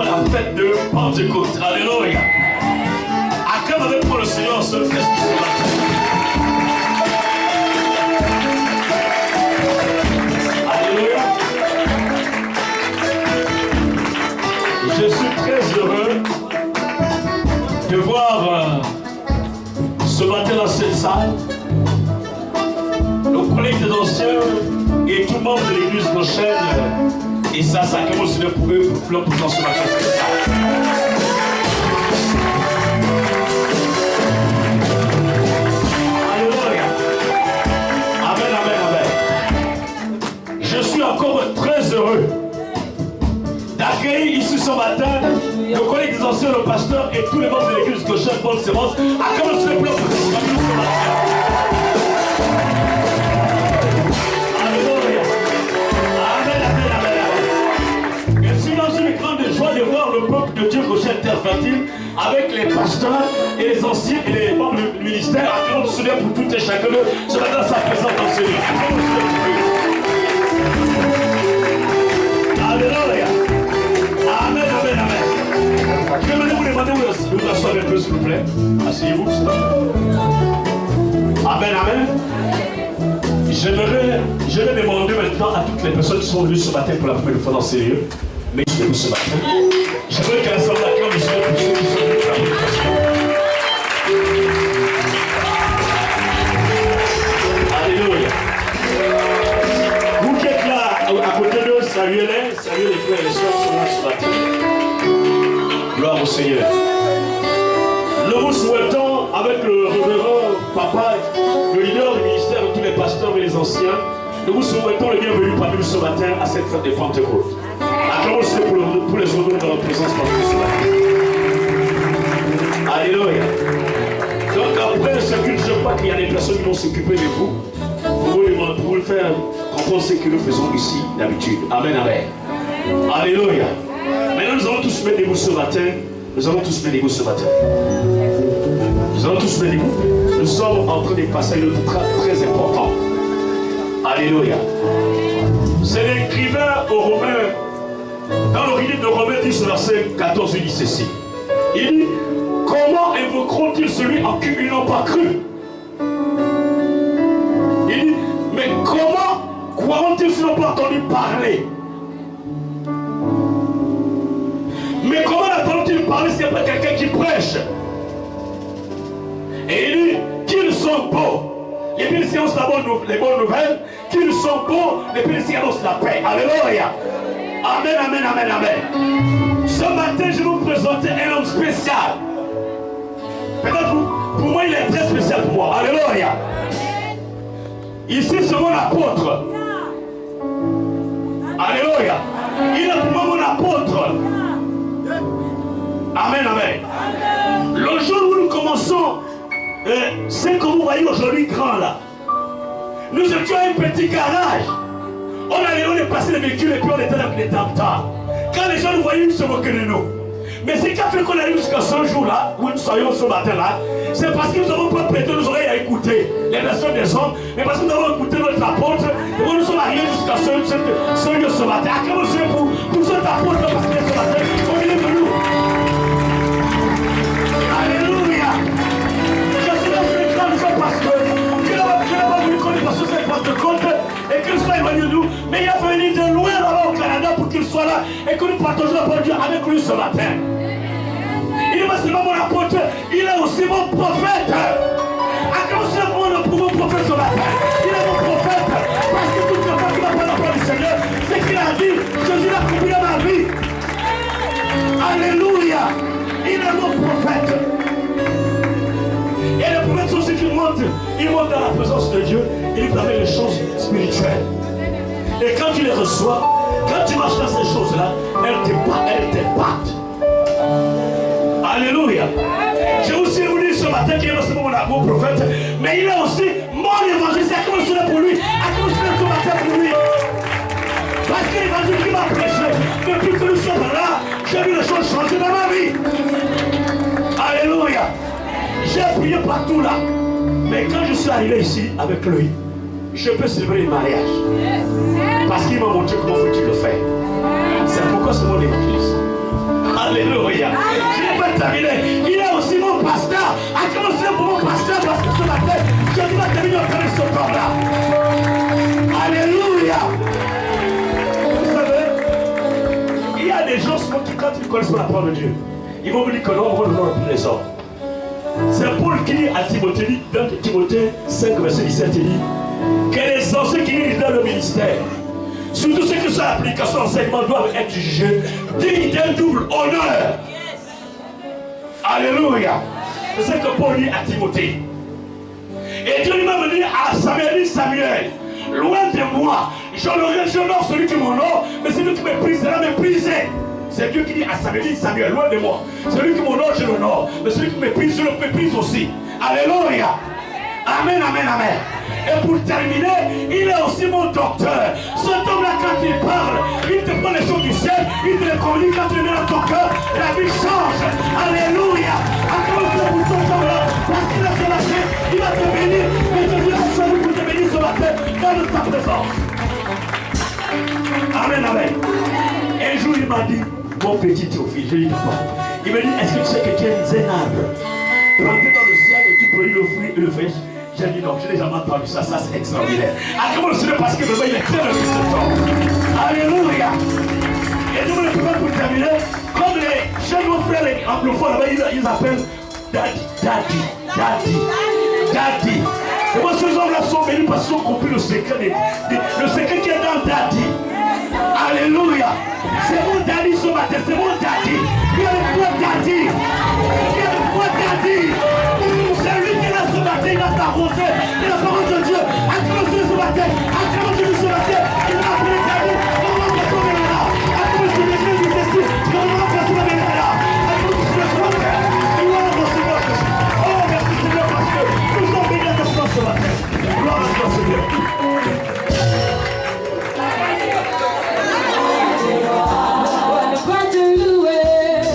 la fête de Pentecôte. Alléluia. Acclame avec moi le Seigneur ce matin. Alléluia. Je suis très heureux de voir ce matin dans cette salle nos collègues des anciens et tout le monde de l'église prochaine. Et ça commence à pour eux pour ce matin. Alléluia. Amen, amen, amen. Je suis encore très heureux d'accueillir ici ce matin nos collègues des anciens, le pasteur et tous les membres de l'église prochaine. Bonne séance. À commencer le bloc pour ce matin. De voir le peuple de Dieu Gaucher Interfertile avec les pasteurs et les anciens et les membres du ministère. Acclamons le Seigneur pour tout et chacun d'eux. Ce matin, sa présence dans ce lieu. Alléluia. Amen, amen, amen. Je vais vous demander de vous asseoir un peu, s'il vous plaît. Asseyez-vous. Amen, amen. Je vais demander maintenant à toutes les personnes qui sont venues ce matin pour la première fois dans ces lieux. Mais je vais vous ce matin. J'aimerais qu'à la salle d'acclame le Seigneur pour ceux qui sont venus faire Alléluia. Vous qui êtes là à côté d'eux, saluez-les, saluez les frères et les soeurs qui sont là ce matin. Gloire au Seigneur. Nous vous souhaitons, avec le révérend papa, le leader du ministère de tous les pasteurs et les anciens, nous vous souhaitons le bienvenu parmi nous ce matin à cette fête de Pentecôte. Acclamons pour les honorer dans leur présence parmi nous ce matin. Alléluia. Donc après ce culte, je crois qu'il y a des personnes qui vont s'occuper de vous. Pour vous le faire comprendre ce que nous faisons ici d'habitude. Amen, amen. Alléluia. Maintenant nous allons tous mettre debout ce matin. Nous allons tous mettre debout ce matin. Nous allons tous mettre debout. Nous sommes en train de passer un autre très important. Alléluia. C'est l'écrivain aux Romains. Dans l'origine de Romains 10, verset 14, il dit ceci. Il dit, comment évoqueront-ils celui en qui ils n'ont pas cru? Il dit, mais comment croiront-ils s'ils n'ont pas entendu parler? Mais comment entendront-ils parler s'il n'y a pas quelqu'un qui prêche? Et il dit, qu'ils sont beaux. Les pays qui annoncent les bonnes nouvelles, qu'ils sont beaux, les pays qui annoncent la paix. Alléluia. Amen, amen, amen, amen. Ce matin, je vais vous présenter un homme spécial. Peut-être pour moi, il est très spécial pour moi. Alléluia. Ici, c'est mon apôtre. Alléluia. Il est pour moi mon apôtre. Amen, amen. Le jour où nous commençons, c'est que vous voyez aujourd'hui grand là. Nous étions à un petit garage. On est passé les véhicules et puis on était dans les tam-tams. Quand les gens nous voyaient, ils se moquaient de nous. Mais ce qui a fait qu'on arrive jusqu'à ce jour-là, où nous soyons ce matin-là, c'est parce que nous n'avons pas prêté nos oreilles à écouter les versions des hommes, mais parce que nous avons écouté notre apôtre, et nous sommes arrivés jusqu'à ce lieu ce matin. Acclamons Dieu pour cet apôtre parce qu'il est ce matin au milieu de nous. Alléluia. Je suis dans une grande parce que Dieu n'a pas voulu qu'on ait passé cette Pentecôte et qu'il soit éloigné de nous, mais il a venu de loin là-bas au Canada pour qu'il soit là et que nous partageons la parole de Dieu avec lui ce matin. Il n'est pas seulement mon apôtre, il est aussi mon prophète. Acclamons pour mon prophète ce matin. Il est mon prophète parce que toute personne qui n'a pas la parole du Seigneur, c'est qu'il a dit, Jésus l'a accompli dans ma vie. Alléluia. Il est mon prophète. Et les prophètes sont ceux qui montent. Ils montent dans la présence de Dieu et ils amènent les choses spirituelles. Et quand tu les reçois, quand tu marches dans ces choses-là, elles t'épatent. Alléluia. J'ai aussi voulu ce matin qu'il est non seulement mon prophète, mais il est aussi mon évangéliste. À comment cela pour lui? À comment cela ce matin pour lui? Parce que l'évangile qui m'a prêché, depuis que nous sommes là, j'ai vu les choses changer dans ma vie. Alléluia. J'ai prié partout là. Mais quand je suis arrivé ici avec lui, je peux célébrer le mariage. Parce qu'il m'a montré comment faut-il le faire. C'est pourquoi c'est mon évangéliste. terminer. Il est aussi mon pasteur. À commencer pour mon pasteur parce que ce matin, je dois terminer au travers de ce corps-là. Alléluia. Vous savez, il y a des gens qui, quand ils ne connaissent pas la parole de Dieu, ils vont me dire que non, on va nous remplir les ordres. C'est Paul qui dit à Timothée, dans Timothée 5, verset 17, il dit que les anciens qui lisent dans le ministère, surtout ceux qui sont à l'application d'enseignement, doivent être jugés dignes d'un double honneur. Alléluia. C'est ce que Paul dit à Timothée. Et Dieu lui-même dit à Samuel, Samuel, loin de moi, j'honore celui qui m'honore, mais celui qui méprise sera méprisé. C'est Dieu qui dit à Samuel, Samuel, loin de moi. Celui qui m'honore, je l'honore. Mais celui qui me méprise, je le méprise aussi. Alléluia. Amen, amen, amen. Et pour terminer, il est aussi mon docteur. Cet homme-là, quand il parle, il te prend les choses du ciel, il te les communique. Quand tu le mets dans ton cœur, la vie change. Alléluia. Accorde-toi pour ton homme-là, parce qu'il est sur la terre, il va te bénir. Mais je Dieu a choisi pour te bénir sur la terre, dans sa présence. Amen, amen. Un jour, il m'a dit, mon petit Théophile, je lui dis pas. Il m'a dit, est-ce que tu sais que tu es un arbre planté dans le ciel et tu produis le fruit et le fruit? J'ai dit non, j'ai déjà entendu ça, ça c'est extraordinaire. À comment le Seigneur, parce que vraiment il est très réussi ce temps. Alléluia. Et nous le pouvons pour terminer, comme les jeunes frères anglophones là-bas, ils appellent daddy, daddy, daddy, daddy. Et moi, ces hommes-là sont bénis parce qu'ils ont compris le secret, le secret qui est dans daddy. Alléluia. C'est mon daddy ce matin, c'est mon daddy. Il y a le poids daddy. Il y a le poids daddy. C'est lui qui est là ce matin, il a t'arrosé. Il a la parole de Dieu. Acclamez-le ce matin. Acclamez-le ce matin. Il m'a appelé daddy. Comment on va tomber là? Acclamez-le l'église du destin. Comment on va tomber là? Acclamez-le ce matin. Il va recevoir ce matin. Oh, merci Seigneur parce que nous sommes bénis à ta place ce matin. Gloire à toi Seigneur. Pas te louer.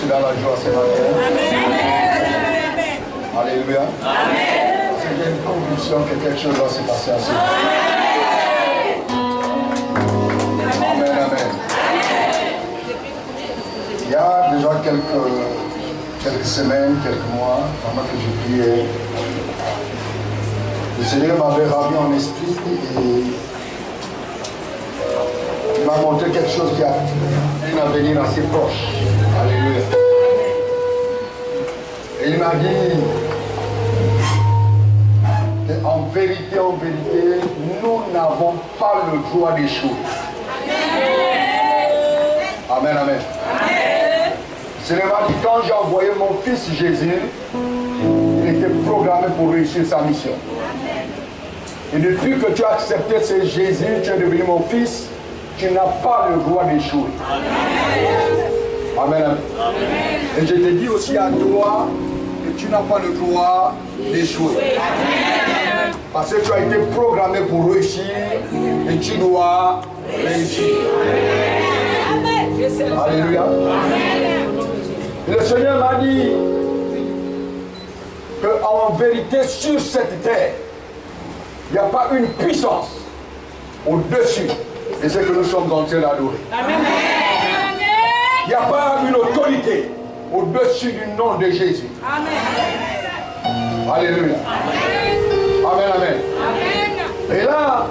dans la joie ce matin? Alléluia. Parce que j'ai une conviction que quelque chose va se passer à ce moment. Amen, amen. Il y a déjà quelques semaines, quelques mois, pendant que je priais, le Seigneur m'avait ravi en esprit et il m'a montré quelque chose qui a un avenir assez proche. Alléluia. Et il m'a dit qu'en vérité, nous n'avons pas le droit d'échouer. Amen, amen. Le Seigneur m'a dit, quand j'ai envoyé mon fils Jésus, il était programmé pour réussir sa mission. Et depuis que tu as accepté ce Jésus, tu es devenu mon fils, tu n'as pas le droit d'échouer. Amen, amen. Et je te dis aussi à toi que tu n'as pas le droit d'échouer. Parce que tu as été programmé pour réussir et tu dois réussir. Alléluia. Et le Seigneur m'a dit qu'en vérité sur cette terre, il n'y a pas une puissance au-dessus de ce que nous sommes en train d'adorer. Il n'y a pas une autorité au-dessus du nom de Jésus. Amen. Alléluia. Amen, amen. Et là,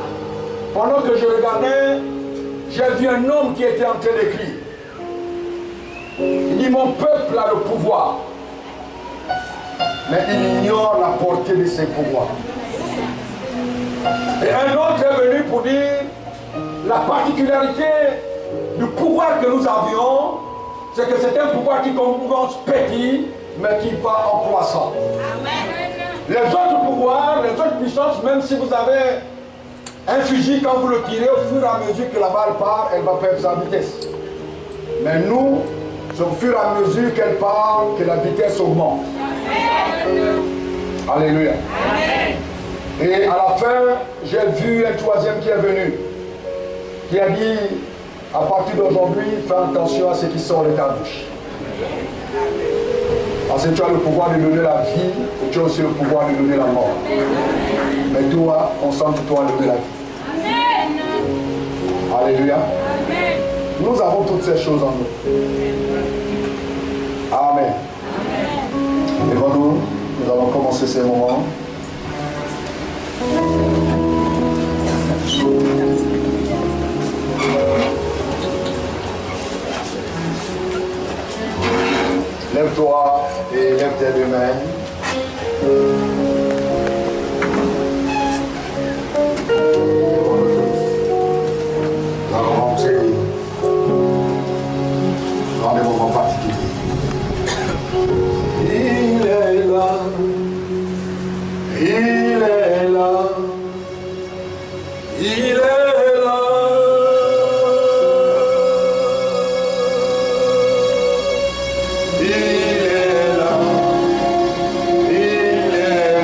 pendant que je regardais, j'ai vu un homme qui était en train d'écrire. Il dit, mon peuple a le pouvoir, mais il ignore la portée de ses pouvoirs. Et un autre est venu pour dire la particularité du pouvoir que nous avions, c'est que c'est un pouvoir qui commence petit, mais qui va en croissant. Les autres pouvoirs, les autres puissances, même si vous avez un fusil, quand vous le tirez, au fur et à mesure que la balle part, elle va perdre sa vitesse. Mais nous, c'est au fur et à mesure qu'elle part, que la vitesse augmente. Alléluia. Et à la fin, j'ai vu un troisième qui est venu, qui a dit, à partir d'aujourd'hui, fais attention à ce qui sort de ta bouche. Parce que tu as le pouvoir de donner la vie, et tu as aussi le pouvoir de donner la mort. Mais toi, concentre-toi à donner la vie. Alléluia. Nous avons toutes ces choses en nous. Amen. Lève-nous, nous allons commencer ces moments. Lève-toi et lève tes deux mains. Nous allons rentrer dans des moments particuliers. Il est là. Il est là. Il est là. Il est là. Il est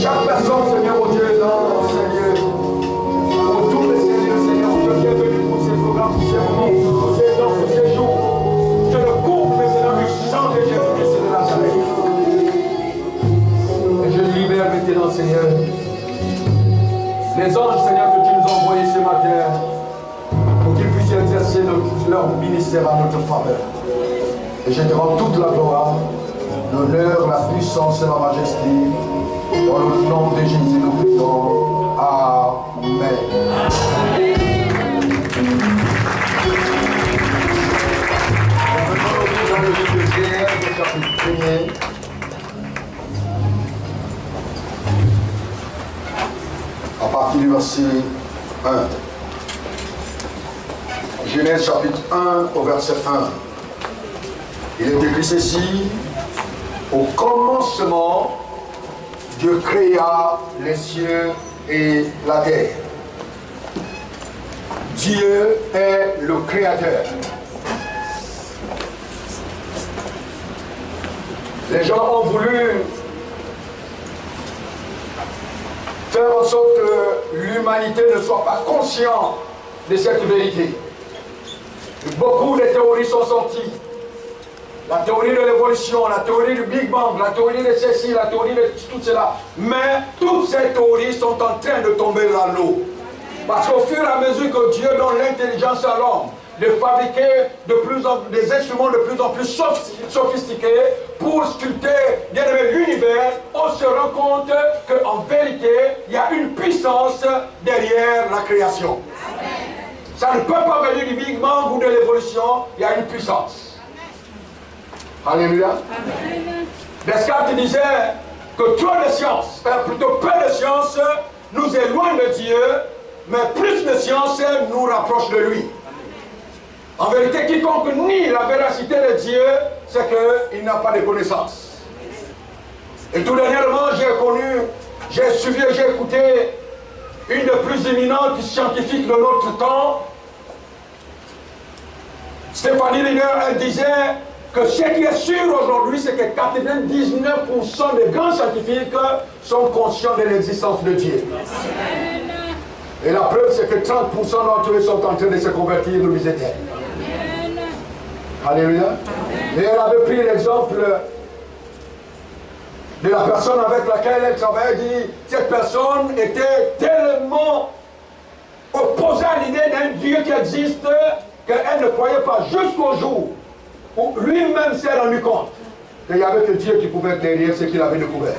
Chaque personne, Seigneur, mon Dieu, dans Seigneur, pour tous les Seigneurs, Seigneur, je viens venir pour ces programmes, pour ces moments, pour ces temps, pour ces jours. Je le couvre maintenant du sang de Jésus-Christ de Nazareth. Et je libère maintenant, Seigneur, les anges, Seigneur, que tu nous as envoyés ce matin pour qu'ils puissent exercer leur ministère à notre faveur. Et je te rends toute la gloire, l'honneur, la puissance et la majesté. Dans le nom de Jésus, nous prions. Amen. Dans le livre de Pierre, chapitre 1er. À partir du verset 1. Genèse chapitre 1 au verset 1. Il est écrit ceci: au commencement, Dieu créa les cieux et la terre. Dieu est le créateur. Les gens ont voulu faire en sorte que l'humanité ne soit pas consciente de cette vérité. Beaucoup de théories sont sorties. La théorie de l'évolution, la théorie du Big Bang, la théorie de ceci, la théorie de tout cela. Mais toutes ces théories sont en train de tomber dans l'eau. Parce qu'au fur et à mesure que Dieu donne l'intelligence à l'homme de fabriquer des instruments de plus en plus sophistiqués pour sculpter l'univers, on se rend compte qu'en vérité, il y a une puissance derrière la création. Ça ne peut pas venir du Big Bang ou de l'évolution, il y a une puissance. Alléluia. Descartes disait que trop de science, plutôt peu de science, nous éloigne de Dieu, mais plus de science nous rapproche de lui. En vérité, quiconque nie la véracité de Dieu, c'est qu'il n'a pas de connaissance. Et tout dernièrement, j'ai suivi et j'ai écouté une des plus éminentes scientifiques de notre temps. Stéphanie Liner, elle disait que ce qui est sûr aujourd'hui, c'est que 99% des grands scientifiques sont conscients de l'existence de Dieu. Et la preuve, c'est que 30% d'entre eux sont en train de se convertir, nous disait-elle. Alléluia. Et elle avait pris l'exemple de la personne avec laquelle elle travaillait. Elle dit, cette personne était tellement opposée à l'idée d'un Dieu qui existe qu'elle ne croyait pas jusqu'au jour où lui-même s'est rendu compte qu'il n'y avait que Dieu qui pouvait être derrière ce qu'il avait découvert.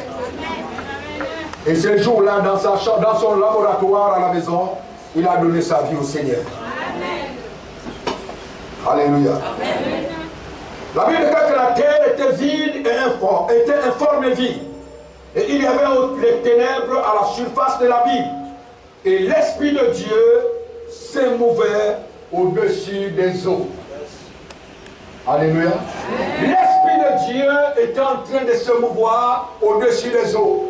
Et ce jour-là, dans son laboratoire à la maison, il a donné sa vie au Seigneur. Alléluia. La Bible dit que la terre était vide et était informe et vide. Et il y avait les ténèbres à la surface de l'abîme. Et l'Esprit de Dieu s'émouvait au-dessus des eaux. Alléluia. L'Esprit de Dieu était en train de se mouvoir au-dessus des eaux.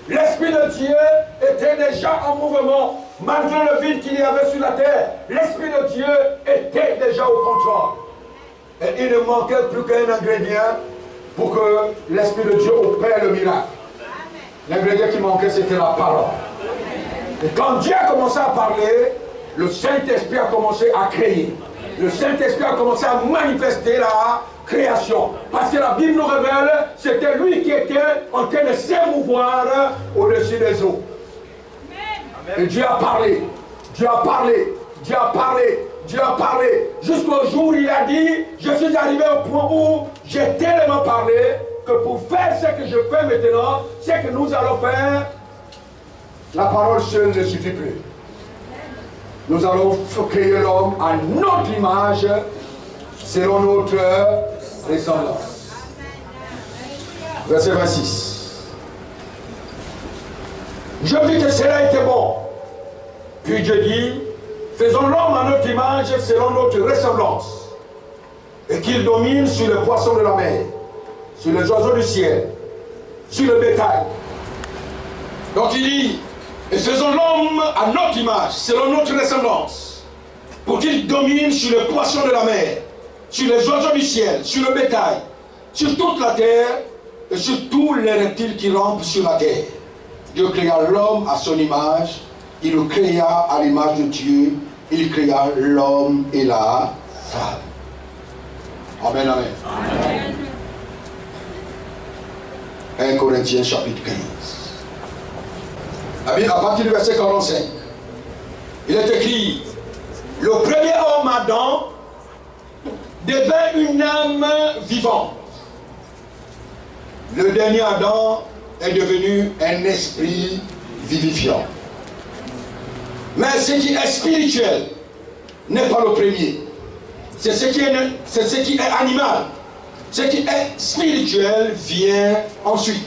L'Esprit de Dieu était déjà en mouvement, malgré le vide qu'il y avait sur la terre. L'Esprit de Dieu était déjà au contrôle. Et il ne manquait plus qu'un ingrédient pour que l'Esprit de Dieu opère le miracle. L'ingrédient qui manquait, c'était la parole. Et quand Dieu a commencé à parler, le Saint-Esprit a commencé à créer. Le Saint-Esprit a commencé à manifester la création. Parce que la Bible nous révèle, c'était lui qui était en train de s'émouvoir au-dessus des eaux. Et Dieu a parlé, Dieu a parlé, Dieu a parlé, Dieu a parlé. Jusqu'au jour où il a dit, je suis arrivé au point où j'ai tellement parlé que pour faire ce que je fais maintenant, ce que nous allons faire, la parole seule ne suffit plus. Nous allons créer l'homme à notre image, selon notre ressemblance. Verset 26. Je vis que cela était bon. Puis Dieu dit, faisons l'homme à notre image, selon notre ressemblance, et qu'il domine sur les poissons de la mer, sur les oiseaux du ciel, sur le bétail. Donc il dit, et faisons l'homme à notre image, selon notre ressemblance, pour qu'il domine sur les poissons de la mer, sur les oiseaux du ciel, sur le bétail, sur toute la terre et sur tous les reptiles qui rampent sur la terre. Dieu créa l'homme à son image. Il le créa à l'image de Dieu. Il créa l'homme et la femme. Amen, amen. Amen. 1 Corinthiens chapitre 15. À partir du verset 45, il est écrit: le premier homme, Adam, devint une âme vivante. Le dernier Adam est devenu un esprit vivifiant. Mais ce qui est spirituel n'est pas le premier. C'est ce qui est animal. Ce qui est spirituel vient ensuite.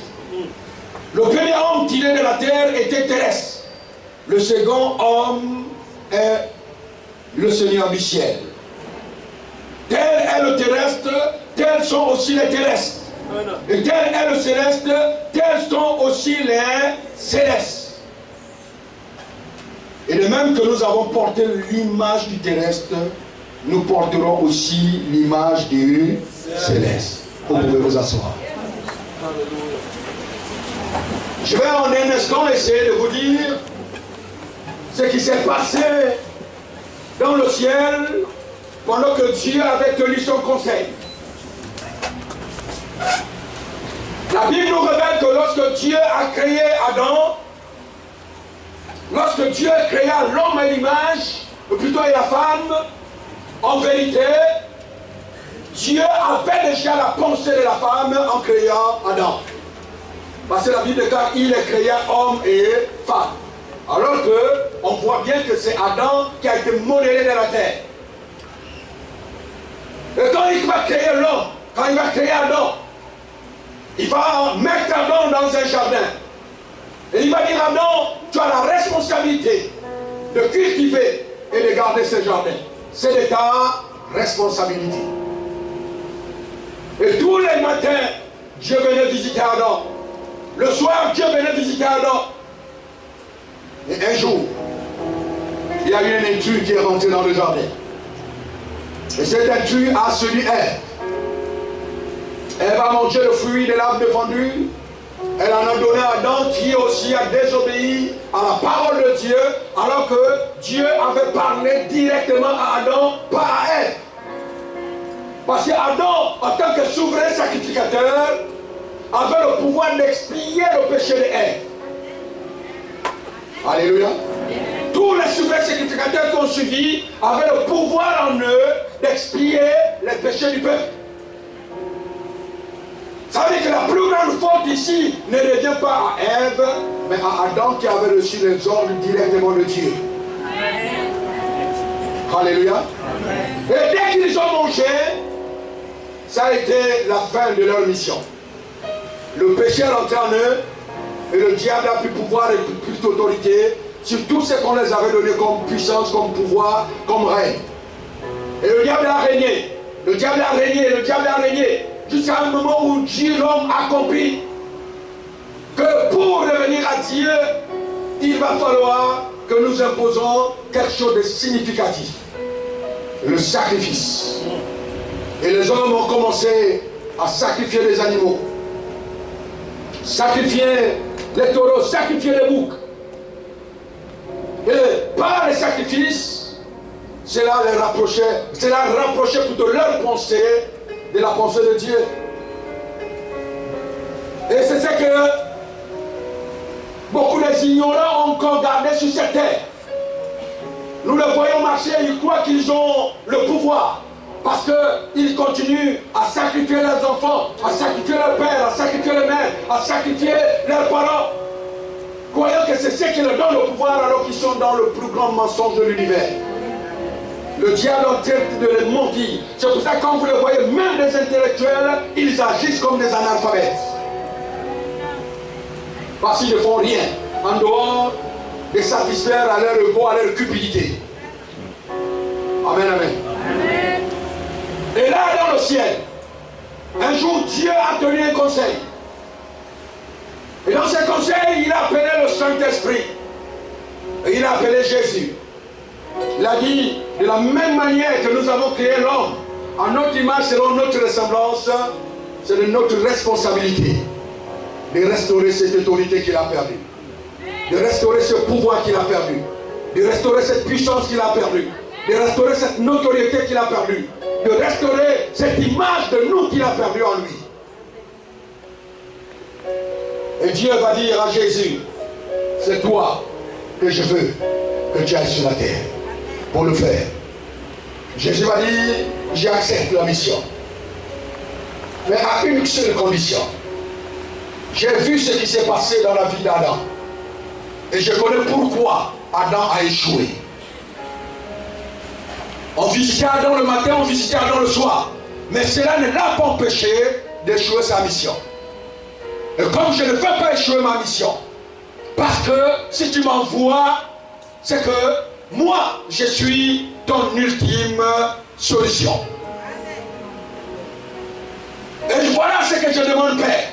Le premier homme tiré de la terre était terrestre. Le second homme est le Seigneur du ciel. Tel est le terrestre, tels sont aussi les terrestres. Et tel est le céleste, tels sont aussi les célestes. Et de même que nous avons porté l'image du terrestre, nous porterons aussi l'image du céleste. Vous pouvez vous asseoir. Je vais en un instant essayer de vous dire ce qui s'est passé dans le ciel pendant que Dieu avait tenu son conseil. La Bible nous révèle que lorsque Dieu a créé Adam, lorsque Dieu créa l'homme à l'image, ou plutôt et la femme, en vérité, Dieu avait déjà la pensée de la femme en créant Adam. Parce que la Bible déclare qu'il est créé homme et femme. Alors que on voit bien que c'est Adam qui a été modélé de la terre. Et quand il va créer l'homme, quand il va créer Adam, il va mettre Adam dans un jardin. Et il va dire: Adam, tu as la responsabilité de cultiver et de garder ce jardin. C'est de ta responsabilité. Et tous les matins, Dieu venait visiter Adam. Le soir, Dieu venait visiter Adam. Et un jour, il y a eu une intrus qui est rentrée dans le jardin. Et cette intrus a séduit Ève. Ève a mangé le fruit de l'arbre défendu. Elle en a donné à Adam qui aussi a désobéi à la parole de Dieu, alors que Dieu avait parlé directement à Adam, pas à Ève. Parce qu'Adam, en tant que souverain sacrificateur, avait le pouvoir d'expier le péché de Ève. Alléluia. Tous les souverains sacrificateurs qui ont suivi avaient le pouvoir en eux d'expier les péchés du peuple. Ça veut dire que la plus grande faute ici ne revient pas à Ève, mais à Adam qui avait reçu les ordres directement de Dieu. Alléluia. Et dès qu'ils ont mangé, ça a été la fin de leur mission. Le péché est rentré en eux et le diable a plus pouvoir et plus d'autorité sur tout ce qu'on les avait donné comme puissance, comme pouvoir, comme règne. Et le diable a régné. Le diable a régné, le diable a régné. Jusqu'à un moment où Dieu, l'homme, a compris que pour revenir à Dieu, il va falloir que nous imposons quelque chose de significatif. Le sacrifice. Et les hommes ont commencé à sacrifier les animaux. Sacrifier les taureaux, sacrifier les boucs. Et par les sacrifices, cela les rapprochait plutôt leur pensée de la pensée de Dieu. Et c'est ce que beaucoup des ignorants ont encore gardé sur cette terre. Nous les voyons marcher, ils croient qu'ils ont le pouvoir. Parce qu'ils continuent à sacrifier leurs enfants, à sacrifier leurs pères, à sacrifier leurs mères, à sacrifier leurs parents. Croyant que c'est ce qui leur donne le pouvoir alors qu'ils sont dans le plus grand mensonge de l'univers. Le diable en train de les mentir. C'est pour ça que quand vous le voyez, même des intellectuels, ils agissent comme des analphabètes. Parce qu'ils ne font rien en dehors de satisfaire à leur ego, à leur cupidité. Amen, amen. Amen. Et là, dans le ciel, un jour, Dieu a tenu un conseil. Et dans ce conseil, il a appelé le Saint-Esprit. Et il a appelé Jésus. Il a dit, de la même manière que nous avons créé l'homme, à notre image, selon notre ressemblance, c'est de notre responsabilité de restaurer cette autorité qu'il a perdue. de restaurer ce pouvoir qu'il a perdu, de restaurer cette puissance qu'il a perdue, de restaurer cette notoriété qu'il a perdue, de restaurer cette image de nous qu'il a perdue en lui. Et Dieu va dire à Jésus, c'est toi que je veux que tu ailles sur la terre pour le faire. Jésus va dire, j'accepte la mission. Mais à une seule condition. J'ai vu ce qui s'est passé dans la vie d'Adam. Et je connais pourquoi Adam a échoué. On visitait Adam le matin, on visitait Adam le soir. Mais cela ne l'a pas empêché d'échouer sa mission. Et comme je ne veux pas échouer ma mission, parce que si tu m'envoies, c'est que moi, je suis ton ultime solution. Et voilà ce que je demande, Père.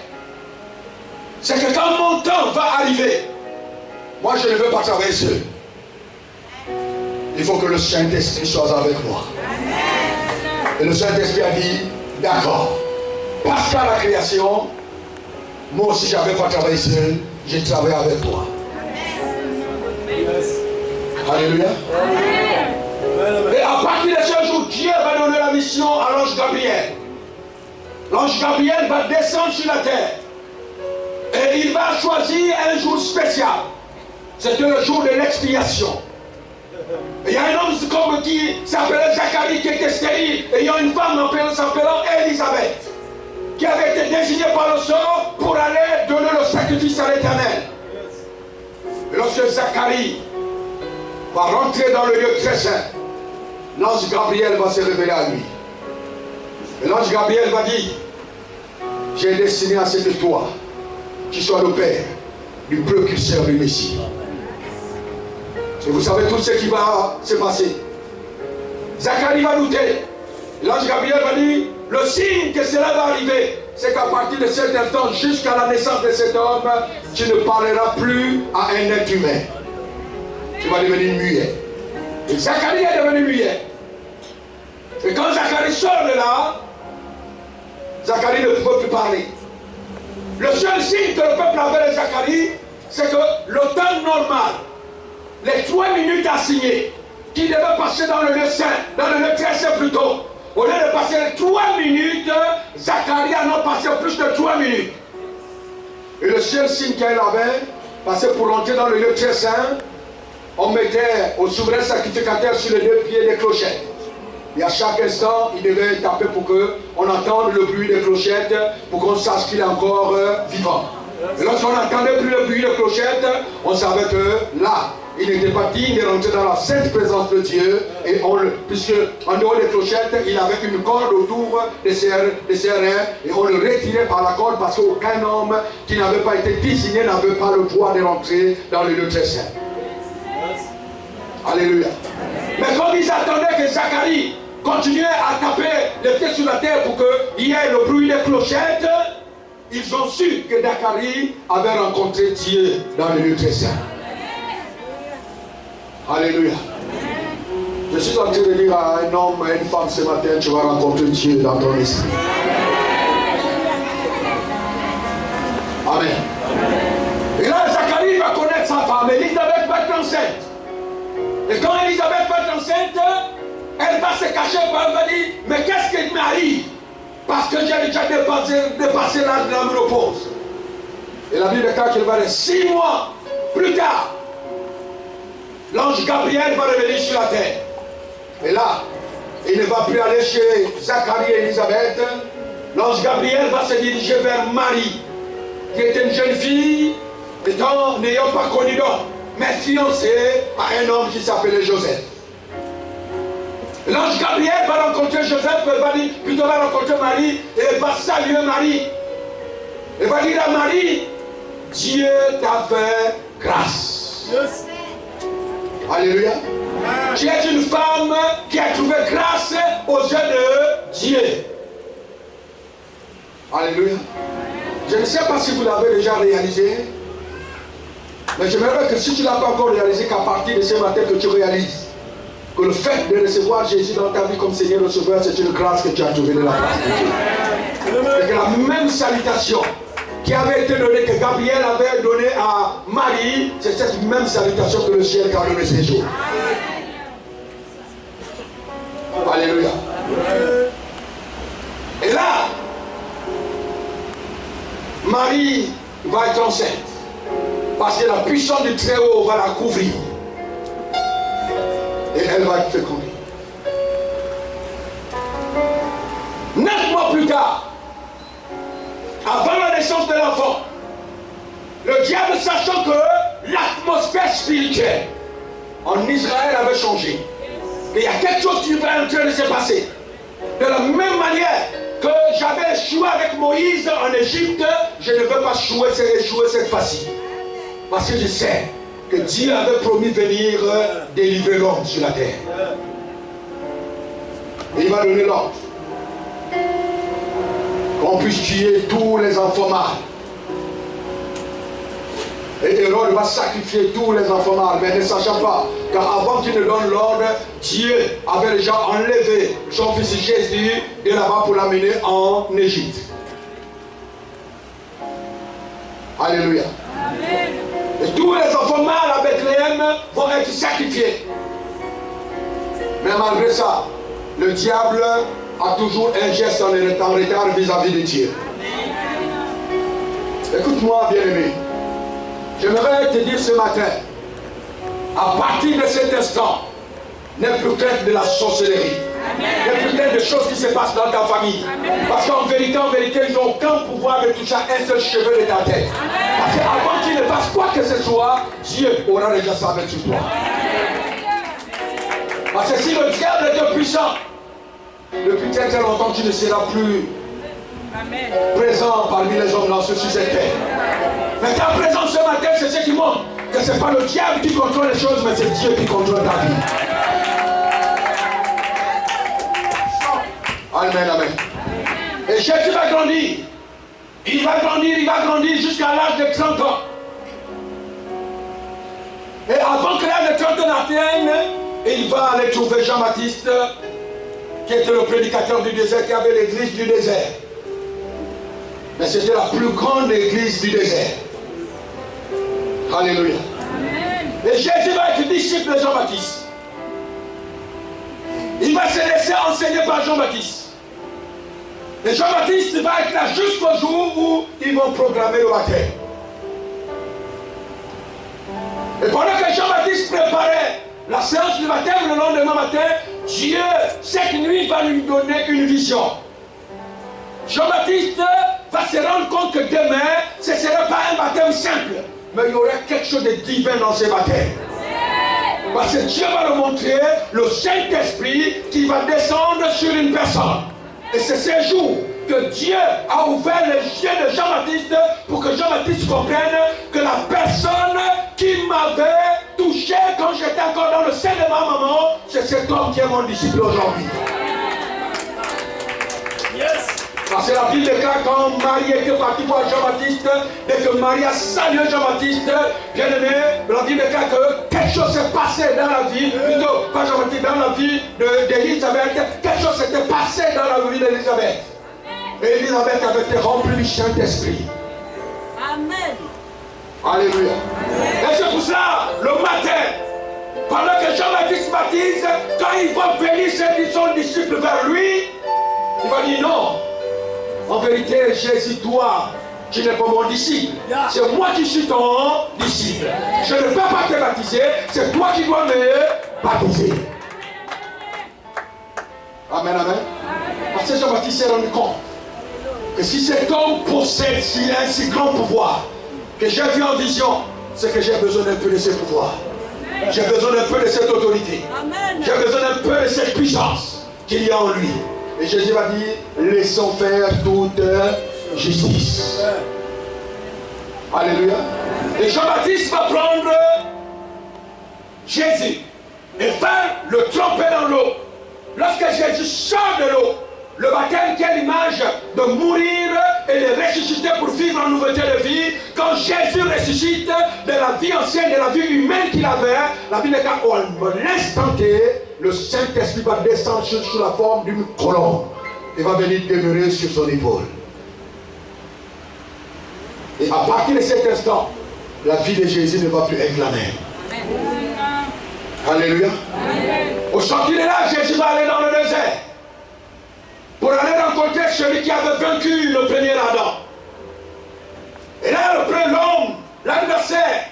C'est que quand mon temps va arriver, moi je ne veux pas travailler seul. Il faut que le Saint-Esprit soit avec moi. Et le Saint-Esprit a dit, d'accord, parce qu'à la création, moi aussi je n'avais pas travaillé seul, j'ai travaillé avec toi. Alléluia. Et à partir de ce jour, Dieu va donner la mission à l'ange Gabriel. L'ange Gabriel va descendre sur la terre. Et il va choisir un jour spécial. C'était le jour de l'expiation. Et il y a un homme comme qui s'appelait Zacharie qui était stérile. Et il y a une femme s'appelant Élisabeth qui avait été désignée par le sort pour aller donner le sacrifice à l'Éternel. Et lorsque Zacharie va rentrer dans le lieu très saint, l'ange Gabriel va se révéler à lui. Et l'ange Gabriel va dire, j'ai destiné à ce que toi, tu sois le père du peuple qui sert le Messie. Et vous savez tout ce qui va se passer. Zacharie va douter. L'ange Gabriel va dire, le signe que cela va arriver, c'est qu'à partir de cet instant, jusqu'à la naissance de cet homme, tu ne parleras plus à un être humain. Tu vas devenir muet. Et Zacharie est devenu muet. Et quand Zacharie sort de là, Zacharie ne peut plus parler. Le seul signe que le peuple avait de Zacharie, c'est que le temps normal, les 3 minutes assignées, qui devaient passer dans le lieu saint, dans le lieu très saint plutôt, au lieu de passer 3 minutes, Zacharie en a passé plus de 3 minutes. Et le seul signe qu'elle avait, parce que pour entrer dans le lieu très saint, on mettait au souverain sacrificateur sur les 2 pieds des clochettes. Et à chaque instant, il devait taper pour qu'on entende le bruit des clochettes, pour qu'on sache qu'il est encore vivant. Et lorsqu'on n'entendait plus le bruit des clochettes, on savait que là, il n'était pas digne de rentrer dans la sainte présence de Dieu. Et puisque en dehors des clochettes, il avait une corde autour des serrins, et on le retirait par la corde parce qu'aucun homme qui n'avait pas été désigné n'avait pas le droit de rentrer dans le lieu très saint. Alléluia. Mais comme ils attendaient que Zacharie continuait à taper les pieds sur la terre pour qu'il y ait le bruit des clochettes, ils ont su que Zacharie avait rencontré Dieu dans le lieu très saint. Alléluia. Je suis en train de dire à un homme, à une femme ce matin, tu vas rencontrer Dieu dans ton esprit. Amen. Et là, Zacharie va connaître sa femme. Élisabeth va être enceinte. Et quand Élisabeth va être enceinte, elle va se cacher, elle va dire, mais qu'est-ce qui m'arrive? Parce que j'ai déjà dépassé l'âge de la ménopause. Et la Bible déclare qu'il va être 6 mois plus tard. L'ange Gabriel va revenir sur la terre. Et là, il ne va plus aller chez Zacharie et Élisabeth. L'ange Gabriel va se diriger vers Marie, qui était une jeune fille, n'ayant pas connu d'homme, mais fiancée à un homme qui s'appelait Joseph. L'ange Gabriel va rencontrer Joseph, va rencontrer Marie, et va saluer Marie. Il va dire à Marie, Dieu t'a fait grâce. Yes. Alléluia. Tu es une femme qui a trouvé grâce aux yeux de Dieu. Alléluia. Je ne sais pas si vous l'avez déjà réalisé, mais j'aimerais que si tu ne l'as pas encore réalisé, qu'à partir de ce matin que tu réalises que le fait de recevoir Jésus dans ta vie comme Seigneur Sauveur, c'est une grâce que tu as trouvée de la part de Dieu. Et que la même salutation qui avait été donnée, que Gabriel avait donnée à Marie, c'est cette même salutation que le ciel a donnée ces jours. Alléluia. Et là, Marie va être enceinte. Parce que la puissance du Très-Haut va la couvrir. Et elle va être fécondée. 9 mois plus tard, avant la naissance de l'enfant, le diable, sachant que l'atmosphère spirituelle en Israël avait changé, et il y a quelque chose qui va en train de se passer. De la même manière que j'avais échoué avec Moïse en Égypte, je ne veux pas échouer cette fois-ci. Parce que je sais que Dieu avait promis de venir délivrer l'homme sur la terre. Et il va donner l'ordre qu'on puisse tuer tous les enfants mâles. Et Hérode va sacrifier tous les enfants mâles, mais ne sachant pas qu'avant qu'il ne donne l'ordre, Dieu avait déjà enlevé son fils Jésus de là-bas pour l'amener en Égypte. Alléluia. Amen. Et tous les enfants mâles à Bethléem vont être sacrifiés. Mais malgré ça, le diable a toujours un geste en retard vis-à-vis de Dieu. Écoute-moi, bien-aimé. J'aimerais te dire ce matin, à partir de cet instant, n'aie plus crainte de la sorcellerie. N'aie plus crainte des choses qui se passent dans ta famille. Parce qu'en vérité, ils n'ont aucun pouvoir de toucher un seul cheveu de ta tête. Parce qu'avant qu'il ne fasse quoi que ce soit, Dieu aura déjà sa main sur toi. Parce que si le diable est puissant, depuis très longtemps, tu ne seras plus présent parmi les hommes sur cette terre. Mais ta présence ce matin, c'est ce qui montre que ce n'est pas le diable qui contrôle les choses, mais c'est Dieu qui contrôle ta vie. Amen, amen. Et Jésus va grandir. Il va grandir jusqu'à l'âge de 30 ans. Et avant que l'âge de 30 ans n'atteigne, il va aller trouver Jean-Baptiste, qui était le prédicateur du désert, qui avait l'église du désert. Mais c'était la plus grande église du désert. Alléluia. Amen. Et Jésus va être disciple de Jean-Baptiste. Il va se laisser enseigner par Jean-Baptiste. Et Jean-Baptiste va être là jusqu'au jour où ils vont proclamer le baptême. Et pendant que Jean-Baptiste préparait la séance du baptême le lendemain matin, Dieu, cette nuit, va lui donner une vision. Jean-Baptiste va se rendre compte que demain, ce ne serait pas un baptême simple, mais il y aurait quelque chose de divin dans ce baptême. Parce que Dieu va le montrer, le Saint-Esprit qui va descendre sur une personne. Et c'est ce jour que Dieu a ouvert les yeux de Jean-Baptiste pour que Jean-Baptiste comprenne que la personne qui m'avait touché quand j'étais encore dans le sein de ma maman, c'est cet homme qui est mon disciple aujourd'hui. Yes. Parce que la Bible déclare quand Marie était partie voir Jean-Baptiste, et que Marie a salué Jean-Baptiste, bien aimé, la Bible déclare que quelque chose s'est passé dans la vie, plutôt pas Jean-Baptiste, dans la vie d'Élisabeth, quelque chose s'était passé dans la vie d'Élisabeth. Et Élisabeth avait été remplie du Saint-Esprit. Amen. Alléluia. Amen. Et c'est pour ça, le matin, pendant que Jean-Baptiste baptise, quand il va venir son disciple vers lui, il va dire non. En vérité, Jésus, toi, tu n'es pas mon disciple. C'est moi qui suis ton disciple. Je ne peux pas te baptiser, c'est toi qui dois me baptiser. Amen, amen. Parce que Jean-Baptiste s'est rendu compte que si cet homme possède un si grand pouvoir que j'ai vu en vision, c'est que j'ai besoin d'un peu de ce pouvoir. J'ai besoin d'un peu de cette autorité. J'ai besoin d'un peu de cette puissance qu'il y a en lui. Et Jésus va dire, laissons faire toute justice. Alléluia. Et Jean-Baptiste va prendre Jésus et va le tremper dans l'eau. Lorsque Jésus sort de l'eau, le baptême qui est l'image de mourir et de ressusciter pour vivre en nouveauté de vie. Quand Jésus ressuscite de la vie ancienne, de la vie humaine qu'il avait, la Bible dit qu'au l'instant T, le Saint-Esprit va descendre sous la forme d'une colombe et va venir demeurer sur son épaule. Et à partir de cet instant, la vie de Jésus ne va plus être la même. Alléluia. Au sortir de là, Jésus va aller dans le désert pour aller rencontrer celui qui avait vaincu le premier Adam. Et là, le premier homme, l'adversaire,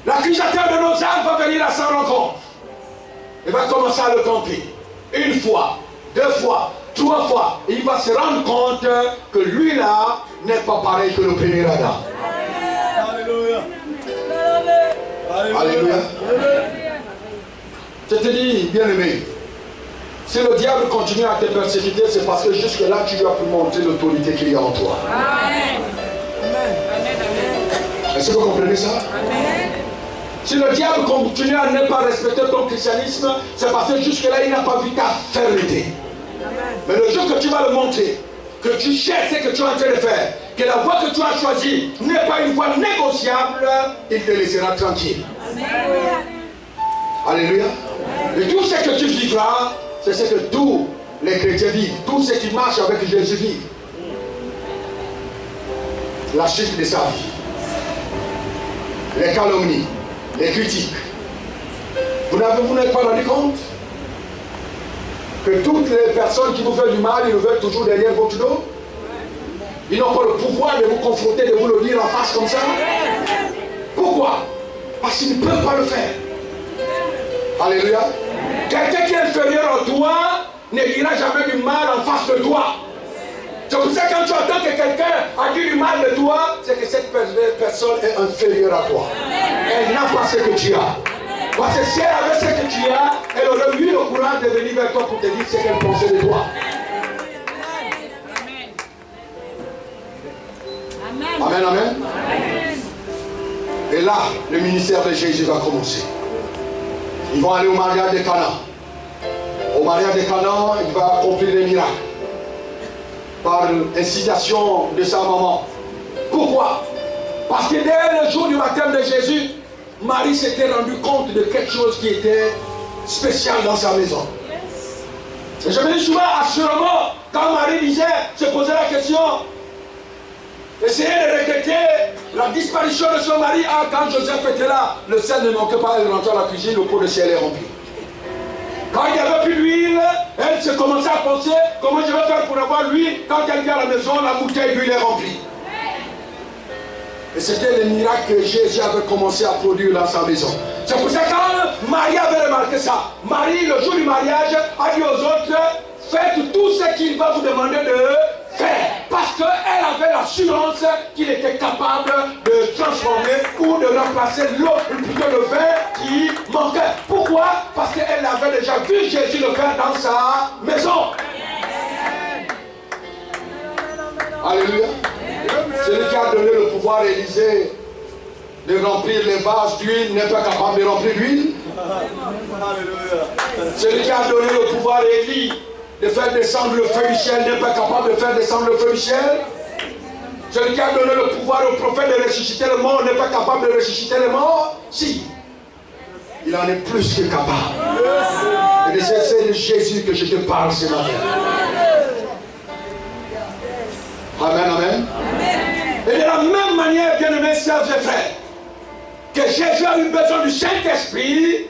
l'accusateur de nos âmes va venir à sa rencontre. Il va commencer à le tenter. Une fois, deux fois, trois fois. Et il va se rendre compte que lui-là n'est pas pareil que le premier Adam. Alléluia. Alléluia. Je te dis, bien-aimé, si le diable continue à te persécuter, c'est parce que jusque-là, tu lui as pu montrer l'autorité qu'il y a en toi. Amen. Est-ce que vous comprenez ça? Amen. Si le diable continue à ne pas respecter ton christianisme, c'est parce que jusque-là, il n'a pas vu ta fermeté. Mais le jour que tu vas le montrer, que tu cherches ce que tu es en train de faire, que la voie que tu as choisie n'est pas une voie négociable, il te laissera tranquille. Alléluia. Et tout ce que tu vivras, c'est ce que tous les chrétiens vivent. Tous ceux qui marchent avec Jésus vivent. La chute de sa vie. Les calomnies, les critiques. Vous n'êtes pas rendu compte que toutes les personnes qui vous font du mal, ils le veulent toujours derrière votre dos? Ils n'ont pas le pouvoir de vous confronter, de vous le dire en face comme ça. Pourquoi? Parce qu'ils ne peuvent pas le faire. Alléluia. Quelqu'un qui est inférieur à toi ne dira jamais du mal en face de toi. C'est pour ça que quand tu entends que quelqu'un a dit du mal de toi, c'est que cette personne est inférieure à toi. Elle n'a pas ce que tu as. Parce que si elle avait ce que tu as, elle aurait eu le courage de venir vers toi pour te dire ce qu'elle pensait de toi. Amen, amen. Et là, le ministère de Jésus va commencer. Ils vont aller au mariage de Cana. Au mariage de Cana, il va accomplir les miracles. Par incitation de sa maman. Pourquoi? Parce que dès le jour du baptême de Jésus, Marie s'était rendue compte de quelque chose qui était spécial dans sa maison. Et je me dis souvent, assurément, quand Marie se posait la question, essayait de regretter la disparition de son mari. Ah, quand Joseph était là, le sel ne manquait pas, elle rentrait à la cuisine, le pot de ciel est rempli. Quand il n'y avait plus d'huile, elle se commençait à penser comment je vais faire pour avoir l'huile. Quand elle vient à la maison, la bouteille d'huile est remplie. Et c'était le miracle que Jésus avait commencé à produire dans sa maison. C'est pour ça que quand Marie avait remarqué ça, Marie, le jour du mariage, a dit aux autres, faites tout ce qu'il va vous demander de faire. Parce qu'elle avait l'assurance qu'il était capable de transformer ou de remplacer l'eau, plutôt le vin qui manquait. Pourquoi? Parce qu'elle avait déjà vu Jésus le faire dans sa maison. Alléluia. Celui qui a donné le pouvoir à Élisée de remplir les vases d'huile n'est pas capable de remplir l'huile. Celui qui a donné le pouvoir à Élie de faire descendre le feu du ciel n'est pas capable de faire descendre le feu du ciel. Celui qui a donné le pouvoir au prophète de ressusciter le mort n'est pas capable de ressusciter le mort. Si, il en est plus que capable. Et c'est de Jésus que je te parle ce matin. Amen, amen. Et de la même manière, bien-aimés sœurs et frères, que Jésus a eu besoin du Saint-Esprit,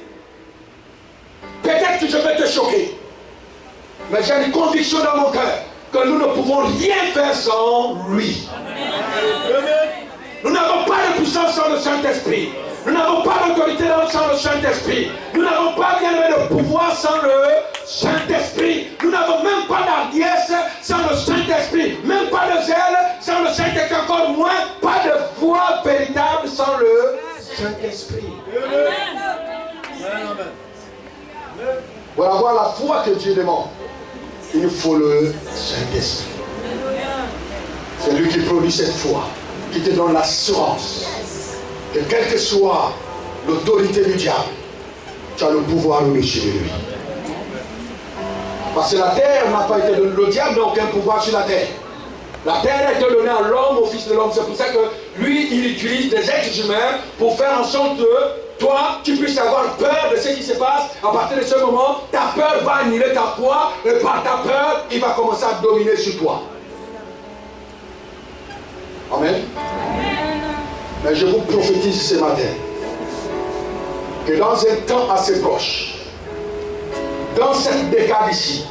peut-être que je vais te choquer. Mais j'ai une conviction dans mon cœur que nous ne pouvons rien faire sans lui. Nous n'avons pas de puissance sans le Saint-Esprit. Nous n'avons pas d'autorité sans le Saint-Esprit. Nous n'avons pas bien de pouvoir sans le Saint-Esprit. Nous n'avons même pas d'hardiesse sans le Saint-Esprit. Même pas de zèle sans le Saint-Esprit. Encore moins, pas de foi véritable sans le Saint-Esprit. Pour avoir la foi que Dieu demande, il faut le Saint-Esprit. C'est lui qui produit cette foi, qui te donne l'assurance que quelle que soit l'autorité du diable, tu as le pouvoir au-dessus de lui. Parce que la terre n'a pas été donnée, le diable n'a aucun pouvoir sur la terre. La terre a été donnée à l'homme, au fils de l'homme. C'est pour ça que lui, il utilise des êtres humains pour faire en sorte que toi, tu puisses avoir peur de ce qui se passe. À partir de ce moment, ta peur va annuler ta foi, et par ta peur, il va commencer à dominer sur toi. Amen. Mais je vous prophétise ce matin que dans un temps assez proche, dans cette décade ici,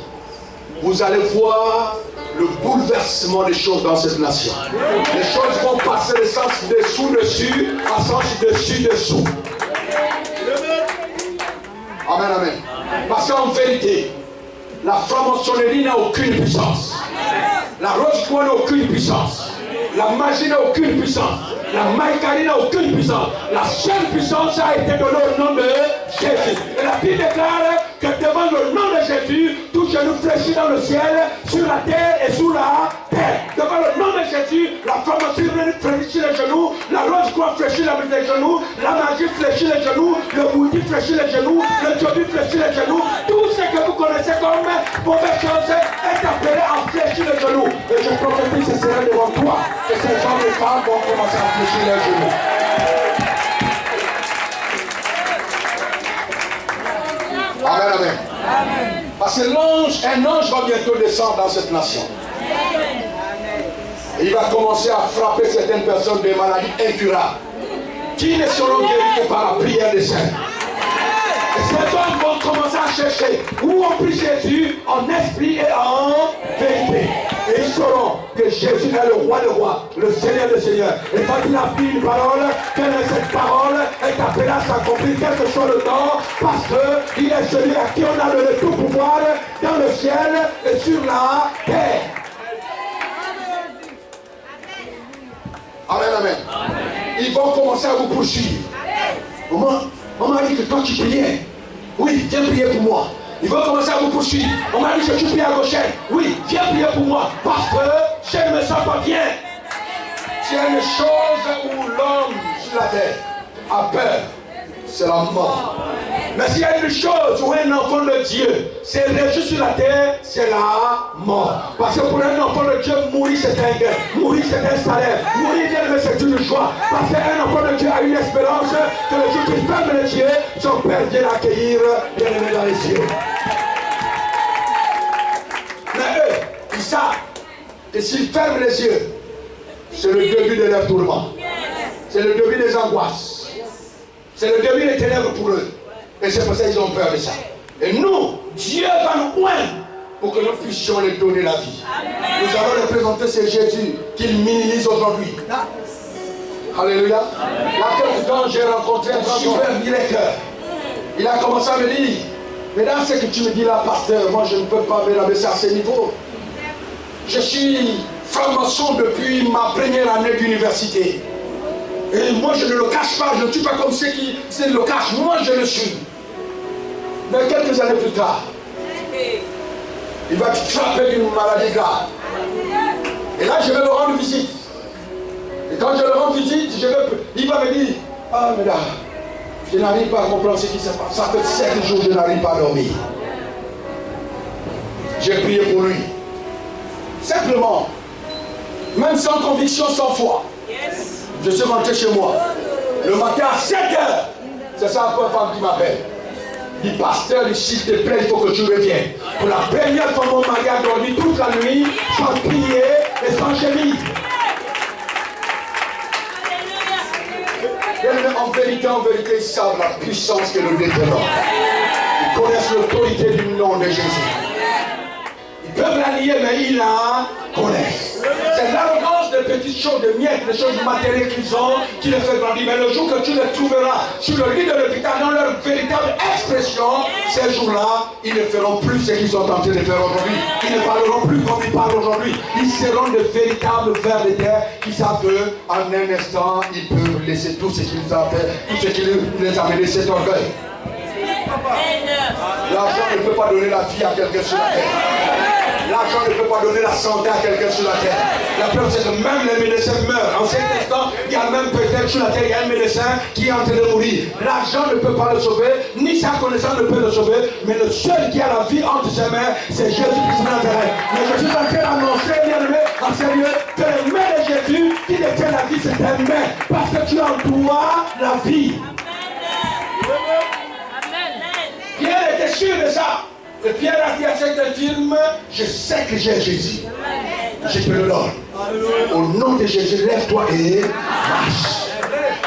vous allez voir le bouleversement des choses dans cette nation. Les choses vont passer de sens dessous-dessus à sens dessus-dessous. Amen, amen. Parce qu'en vérité, la franc-maçonnerie n'a aucune puissance. La rose-croix n'a aucune puissance. La magie n'a aucune puissance. La maïkari n'a aucune puissance. La seule puissance a été donnée au nom de Jésus. Et la Bible déclare que devant le nom de Jésus, tout genou fléchit dans le ciel, sur la terre et sous la terre. Devant le nom de Jésus, la franc-maçonnerie fléchit les genoux, la rose-croix fléchit les genoux, la magie fléchit les genoux, le bouddhi fléchit les genoux, le djobi fléchit les genoux. Tout ce que vous connaissez comme mauvaise chose est appelé à fléchir les genoux. Et je prophétise que ce sera devant toi que ces hommes et femmes vont commencer à fléchir les genoux. Amen, amen. Parce que un ange va bientôt descendre dans cette nation. Et il va commencer à frapper certaines personnes des maladies incurables qui ne seront guéries que par la prière des saints. Et ces hommes vont commencer à chercher où on prie Jésus en esprit et en vérité. Et ils sauront que Jésus est le roi des rois, le Seigneur des seigneurs. Et quand il a pris une parole, cette parole est appelée à s'accomplir quel que soit le temps, parce qu'il est celui à qui on a donné tout pouvoir dans le ciel et sur la terre. Amen, amen. Ils vont commencer à vous poursuivre. On m'a dit que toi tu priais. Oui, viens prier pour moi. Ils vont commencer à vous poursuivre. On m'a dit que tu pries à gauche. Oui, viens prier pour moi. Parce que je ne me sens pas bien. S'il y a une chose où l'homme sur la terre a peur, c'est la mort. Mais s'il y a une chose où un enfant de Dieu s'est réjoui sur la terre, c'est la mort. Parce que pour un enfant de Dieu, mourir c'est un gain, mourir c'est un salaire, mourir c'est une joie. Parce qu'un enfant de Dieu a une espérance que le jour qu'il ferme les yeux, son Père vient l'accueillir, bien aimé dans les cieux. Mais eux, ils savent que s'ils ferment les yeux, c'est le début de leur tourment. C'est le début des angoisses. C'est le début des ténèbres pour eux. Et c'est pour ça qu'ils ont peur de ça. Et nous, Dieu va nous oindre pour que nous puissions leur donner la vie. Amen. Nous allons leur présenter ce Jésus qu'ils minimisent aujourd'hui. Alléluia. Là, quand j'ai rencontré un super directeur, il a commencé à me dire, mais dans ce que tu me dis là, pasteur, moi je ne peux pas me rabaisser à ce niveau. Je suis franc-maçon depuis ma première année d'université. Et moi je ne le cache pas, je ne suis pas comme ceux qui le cachent, moi je le suis. Mais quelques années plus tard, il va te frapper d'une maladie grave. Et là je vais le rendre visite. Et quand je le rends visite, il va me dire, ah mais là, je n'arrive pas à comprendre ce qui se passe. Ça fait 7 jours que je n'arrive pas à dormir. J'ai prié pour lui. Simplement, même sans conviction, sans foi. Je suis rentré chez moi. Le matin à 7 heures, c'est ça la première femme qui m'appelle. Il dit, pasteur, s'il te plaît, il faut que tu reviennes. Pour la première fois, mon mari a dormi toute la nuit, sans prier et sans chemise. En vérité, ils savent la puissance que nous détenons. Ils connaissent l'autorité du nom de Jésus. Ils peuvent la nier, mais ils la connaissent. C'est l'arrogance des petites choses, des miettes, des choses matérielles qu'ils ont, qui les fait grandir. Mais le jour que tu les trouveras sur le lit de l'hôpital, dans leur véritable expression, ces jours-là, ils ne feront plus ce qu'ils sont en train de faire aujourd'hui. Ils ne parleront plus comme ils parlent aujourd'hui. Ils seront de véritables vers de terre qui savent qu'en un instant, ils peuvent laisser tout ce qu'ils ont fait, tout ce qui les a mené cet orgueil. L'argent ne peut pas donner la vie à quelqu'un sur la terre. L'argent ne peut pas donner la santé à quelqu'un sur la terre. La preuve, c'est que même les médecins meurent. En cet instant, il y a même peut-être sur la terre, il y a un médecin qui est en train de mourir. L'argent ne peut pas le sauver, ni sa connaissance ne peut le sauver, mais le seul qui a la vie entre ses mains, c'est Jésus-Christ de Nazareth. Mais je suis en train d'annoncer, bien aimé, en sérieux, que les mains de Jésus qui détient la vie, c'est tes mains. Parce que tu as en toi la vie. Pierre était sûr de ça. Et Pierre a dit à cet infirme, je sais que j'ai Jésus. Je te le donne. Au nom de Jésus, lève-toi et marche.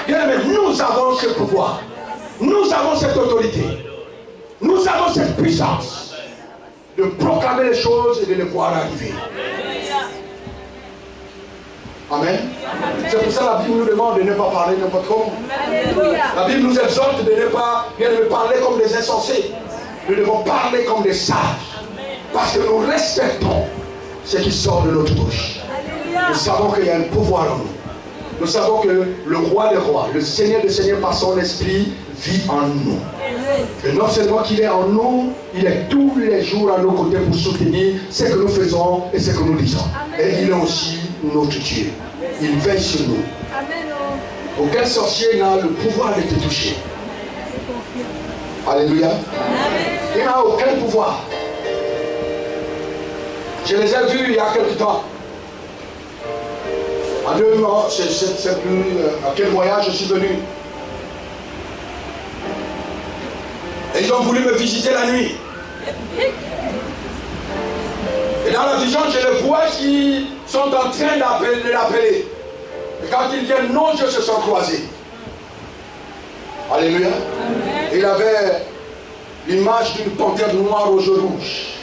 Bien-aimé, nous avons ce pouvoir. Nous avons cette autorité. Nous avons cette puissance de proclamer les choses et de les voir arriver. Amen. C'est pour ça que la Bible nous demande de ne pas parler n'importe comment. La Bible nous exhorte de ne pas parler comme des insensés. Nous devons parler comme des sages. Parce que nous respectons ce qui sort de notre bouche. Nous savons qu'il y a un pouvoir en nous. Nous savons que le roi des rois, le Seigneur des seigneurs par son esprit vit en nous. Et non seulement qu'il est en nous, il est tous les jours à nos côtés pour soutenir ce que nous faisons et ce que nous disons. Et il est aussi notre Dieu. Il veille sur nous. Aucun sorcier n'a le pouvoir de te toucher. Alléluia. Il n'a aucun pouvoir. Je les ai vus il y a quelque temps. En 2 ans, je ne sais plus à quel voyage je suis venu. Et ils ont voulu me visiter la nuit. Et dans la vision, je les vois qui sont en train de l'appeler. Et quand ils viennent, nos yeux se sont croisés. Alléluia. Il avait l'image d'une panthère noire aux yeux rouges.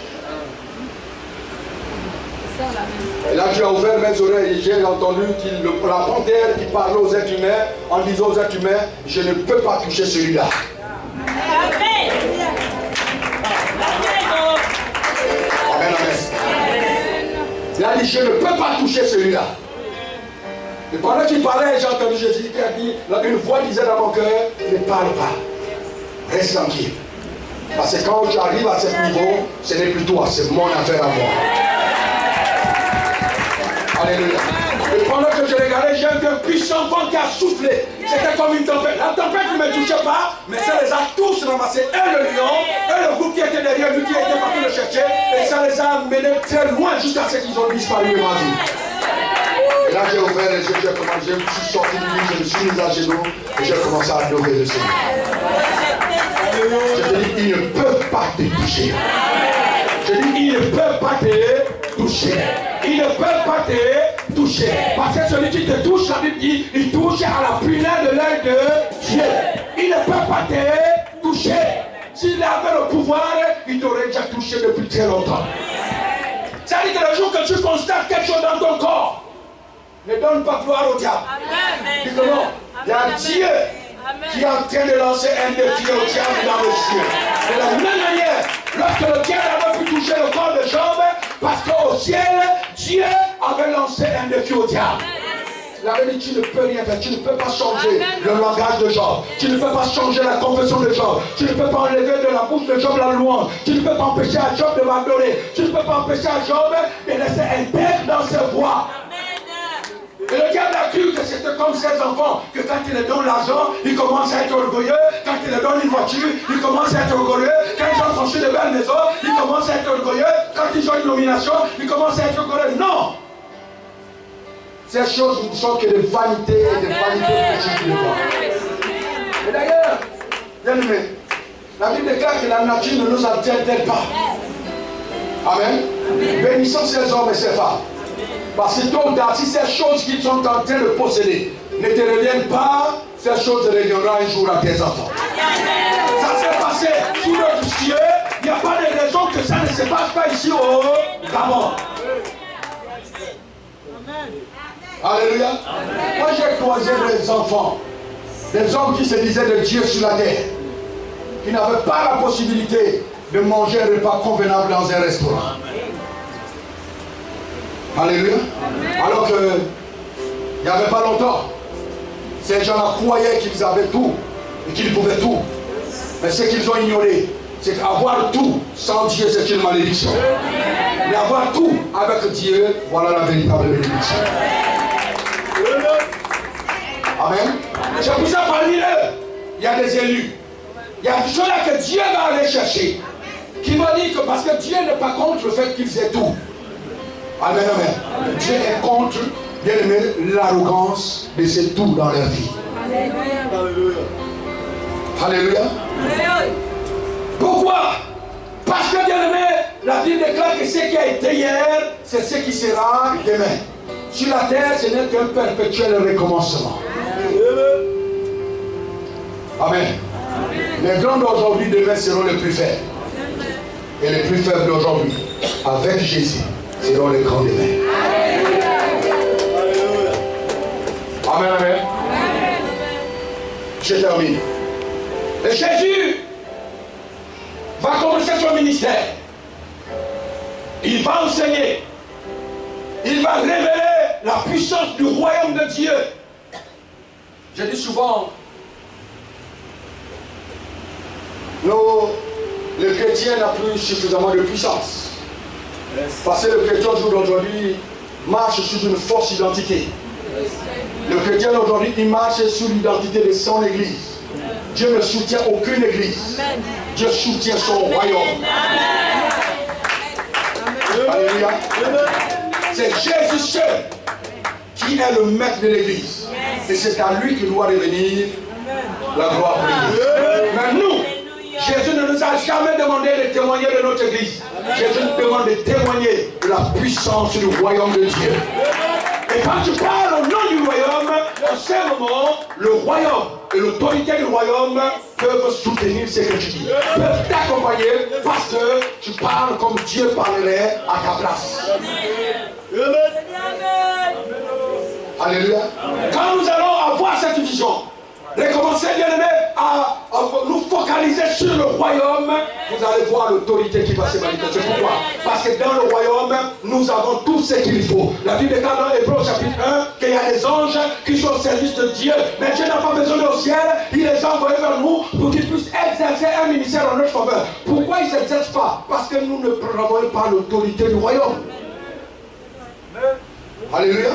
Et là, Dieu a ouvert mes oreilles et j'ai entendu la panthère qui parlait aux êtres humains en disant aux êtres humains, je ne peux pas toucher celui-là. Amen. Il a dit, je ne peux pas toucher celui-là. Et pendant qu'il parlait, j'ai entendu Jésus qui a dit, une voix disait dans mon cœur, ne parle pas. Reste tranquille. Parce que quand tu arrives à ce niveau, ce n'est plus toi, c'est mon affaire à moi. Alléluia. Et pendant que je regardais, j'ai vu un puissant vent qui a soufflé. C'était comme une tempête. La tempête ne me touchait pas, mais ça les a tous ramassés. Et le lion, et le groupe qui était derrière lui, qui était parti le chercher. Et ça les a amenés très loin jusqu'à ce qu'ils ont disparu de ma vie. Et là, j'ai ouvert les yeux, je suis sorti du lit, je me suis mis à genoux et j'ai commencé à adorer le Seigneur. Je te dis, ils ne peuvent pas te toucher. Je dis, ils ne peuvent pas te toucher. Ils ne peuvent pas te toucher. Parce que celui qui te touche, la Bible dit, il touche à la prunelle de l'œil de Dieu. Ils ne peuvent pas te toucher. S'il avait le pouvoir, il t'aurait déjà touché depuis très longtemps. Ça veut dire que le jour que tu constates quelque chose dans ton corps, ne donne pas gloire au diable. Dis que non, il y a un Dieu qui est en train de lancer un défi au diable dans le ciel. De la même manière, lorsque le diable avait pu toucher le corps de Job, parce qu'au ciel, Dieu avait lancé un défi au diable. Il avait dit, tu ne peux rien faire, tu ne peux pas changer le langage de Job, tu ne peux pas changer la confession de Job, tu ne peux pas enlever de la bouche de Job la louange, tu ne peux pas empêcher à Job de m'adorer, tu ne peux pas empêcher à Job de laisser intègre dans ses voies. Et le diable a cru que c'était comme ses enfants, que quand il leur donne l'argent, il commence à être orgueilleux, quand il leur donne une voiture, il commence à être orgueilleux, quand ils ont construit de belles maisons, il commence à être orgueilleux, quand ils ont une nomination, il commence à être orgueilleux. Non! Ces choses ne sont que des vanités et des vanités pour Jésus. Et d'ailleurs, bien aimé, la Bible déclare que la nature ne nous altère-t-elle pas. Amen. Bénissons ces hommes et ces femmes. Parce que tôt ou tard, si ces choses qu'ils sont en train de posséder ne te reviennent pas, ces choses reviendront un jour à tes enfants. Ça s'est passé sous notre ciel. Il n'y a pas de raison que ça ne se passe pas ici au Gabon. Alléluia. Moi j'ai croisé des enfants, des hommes qui se disaient de Dieu sur la terre, qui n'avaient pas la possibilité de manger un repas convenable dans un restaurant. Alléluia. Alors que il n'y avait pas longtemps, ces gens-là croyaient qu'ils avaient tout et qu'ils pouvaient tout. Mais ce qu'ils ont ignoré, c'est qu'avoir tout sans Dieu, c'est une malédiction. Mais avoir tout avec Dieu, voilà la véritable bénédiction. Amen. C'est pour ça parmi eux, il y a des élus. Il y a des choses là que Dieu va aller chercher. Qui va dire que parce que Dieu n'est pas contre le fait qu'ils aient tout. Amen, amen. Dieu est contre, bien aimé, l'arrogance de ces tout dans leur vie. Alléluia. Alléluia. Pourquoi? Parce que, bien aimé, la Bible déclare que ce qui a été hier, c'est ce qui sera demain. sur la terre, ce n'est qu'un perpétuel recommencement. Amen. Les grands d'aujourd'hui demain seront les plus faibles. Et les plus faibles d'aujourd'hui, avec Jésus, seront les grands demain. Amen, amen. Je termine. Et Jésus va commencer son ministère. Il va enseigner. Il va révéler la puissance du royaume de Dieu. Je dis souvent, le chrétien n'a plus suffisamment de puissance. Parce que le chrétien d'aujourd'hui marche sur une fausse identité. Le chrétien d'aujourd'hui, il marche sur l'identité de son église. Dieu ne soutient aucune église. Dieu soutient son royaume. Alléluia. C'est Jésus seul qui est le maître de l'église. Et c'est à lui que doit revenir la gloire pour l'église. Mais nous, Jésus ne nous a jamais demandé de témoigner de notre église. Jésus nous demande de témoigner de la puissance du royaume de Dieu. Et quand tu parles au nom du royaume, en ce moment, le royaume et l'autorité du royaume peuvent soutenir ce que tu dis. Peuvent t'accompagner parce que tu parles comme Dieu parlerait à ta place. Alléluia. Quand nous allons avoir cette vision, recommencer, bien aimé, à nous focaliser sur le royaume, vous allez voir l'autorité qui va se manifester. Pourquoi? Parce que dans le royaume, nous avons tout ce qu'il faut. La Bible déclare dans Hébreux chapitre 1 qu'il y a des anges qui sont au service de Dieu. Mais Dieu n'a pas besoin de au ciel, il les a envoyés vers nous pour qu'ils puissent exercer un ministère en notre faveur. Pourquoi ils ne s'exercent pas? Parce que nous ne prenons pas l'autorité du royaume. Alléluia.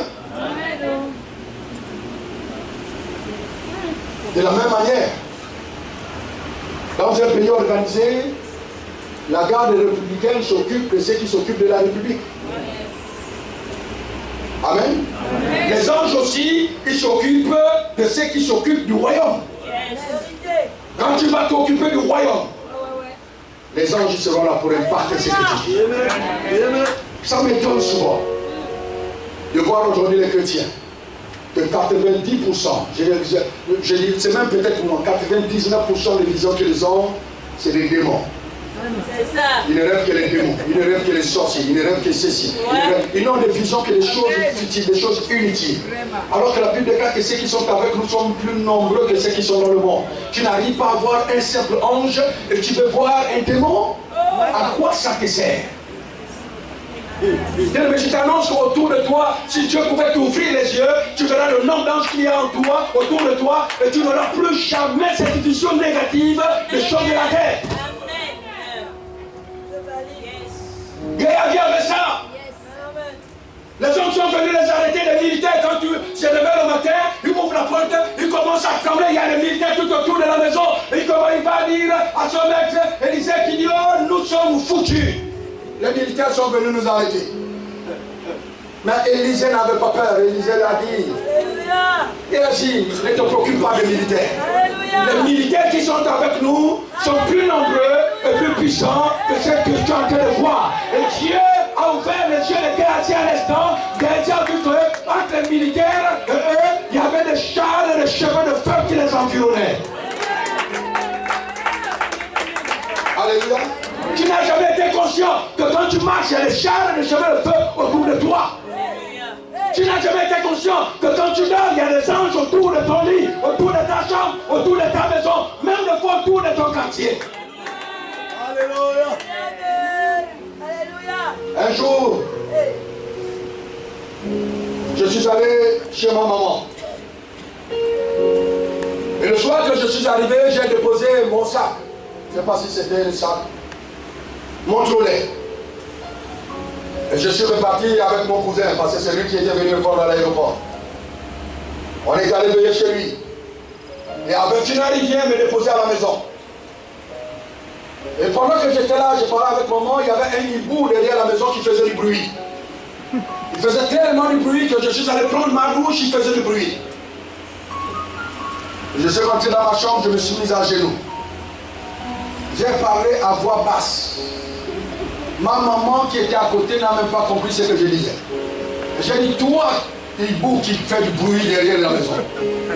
De la même manière, dans un pays organisé, la garde républicaine s'occupe de ceux qui s'occupent de la République. Amen. Les anges aussi, ils s'occupent de ceux qui s'occupent du royaume. Quand tu vas t'occuper du royaume, les anges seront là pour imparter ce que tu dis. Ça m'étonne souvent de voir aujourd'hui les chrétiens que 90%, je dis, c'est même peut-être moins, 99% des visions qu'ils ont, c'est des démons. C'est ça. Ils ne rêvent que les démons, ils ne rêvent que les sorciers, ils ne rêvent que ceci. Ils n'ont des visions que des choses futiles, des choses inutiles. Alors que la Bible déclare que ceux qui sont avec nous sont plus nombreux que ceux qui sont dans le monde. Tu n'arrives pas à voir un simple ange et tu veux voir un démon. À quoi ça te sert? Mais je t'annonce qu'autour de toi, si Dieu pouvait t'ouvrir les yeux, tu verras le nombre d'anges qu'il y a en toi, autour de toi, et tu n'auras plus jamais cette vision négative des choses de la terre. Guerre avec ça. Les hommes sont venus les arrêter, les militaires, quand tu se réveilles le matin, ils ouvrent la porte, ils commencent à trembler, il y a des militaires tout autour de la maison, et il va dire à son maître, Élisée qui dit, oh, nous sommes foutus. Les militaires sont venus nous arrêter. Mais Élisée n'avait pas peur. Élisée l'a dit. Il a dit, ne te préoccupe pas des militaires. Les militaires qui sont avec nous sont plus nombreux et plus puissants que ceux que tu es en train de voir. Et Dieu a ouvert les yeux de Géasi à l'instant. Géasi a vu qu'entre les militaires et eux, il y avait des chars et des chevaux de feu qui les environnaient. Alléluia. Tu n'as jamais été conscient que quand tu marches, il y a des chars et des chevaux de feu autour de toi. Tu n'as jamais été conscient que quand tu dors, il y a des anges autour de ton lit, autour de ta chambre, autour de ta maison, même des fois autour de ton quartier. Alléluia. Un jour, je suis allé chez ma maman. Et le soir que je suis arrivé, j'ai déposé mon sac. Je ne sais pas si c'était le sac. Mon trolley. Et je suis reparti avec mon cousin parce que c'est lui qui était venu me prendre à l'aéroport. On est allé veiller chez lui. Et avec une heure, il vient me déposer à la maison. Et pendant que j'étais là, je parlais avec maman, il y avait un hibou derrière la maison qui faisait du bruit. Il faisait tellement du bruit que je suis allé prendre ma douche, il faisait du bruit. Et je suis rentré dans ma chambre, je me suis mis à genoux. J'ai parlé à voix basse. Ma maman qui était à côté n'a même pas compris ce que je disais. J'ai dit, toi, hibou qui fait du bruit derrière la maison.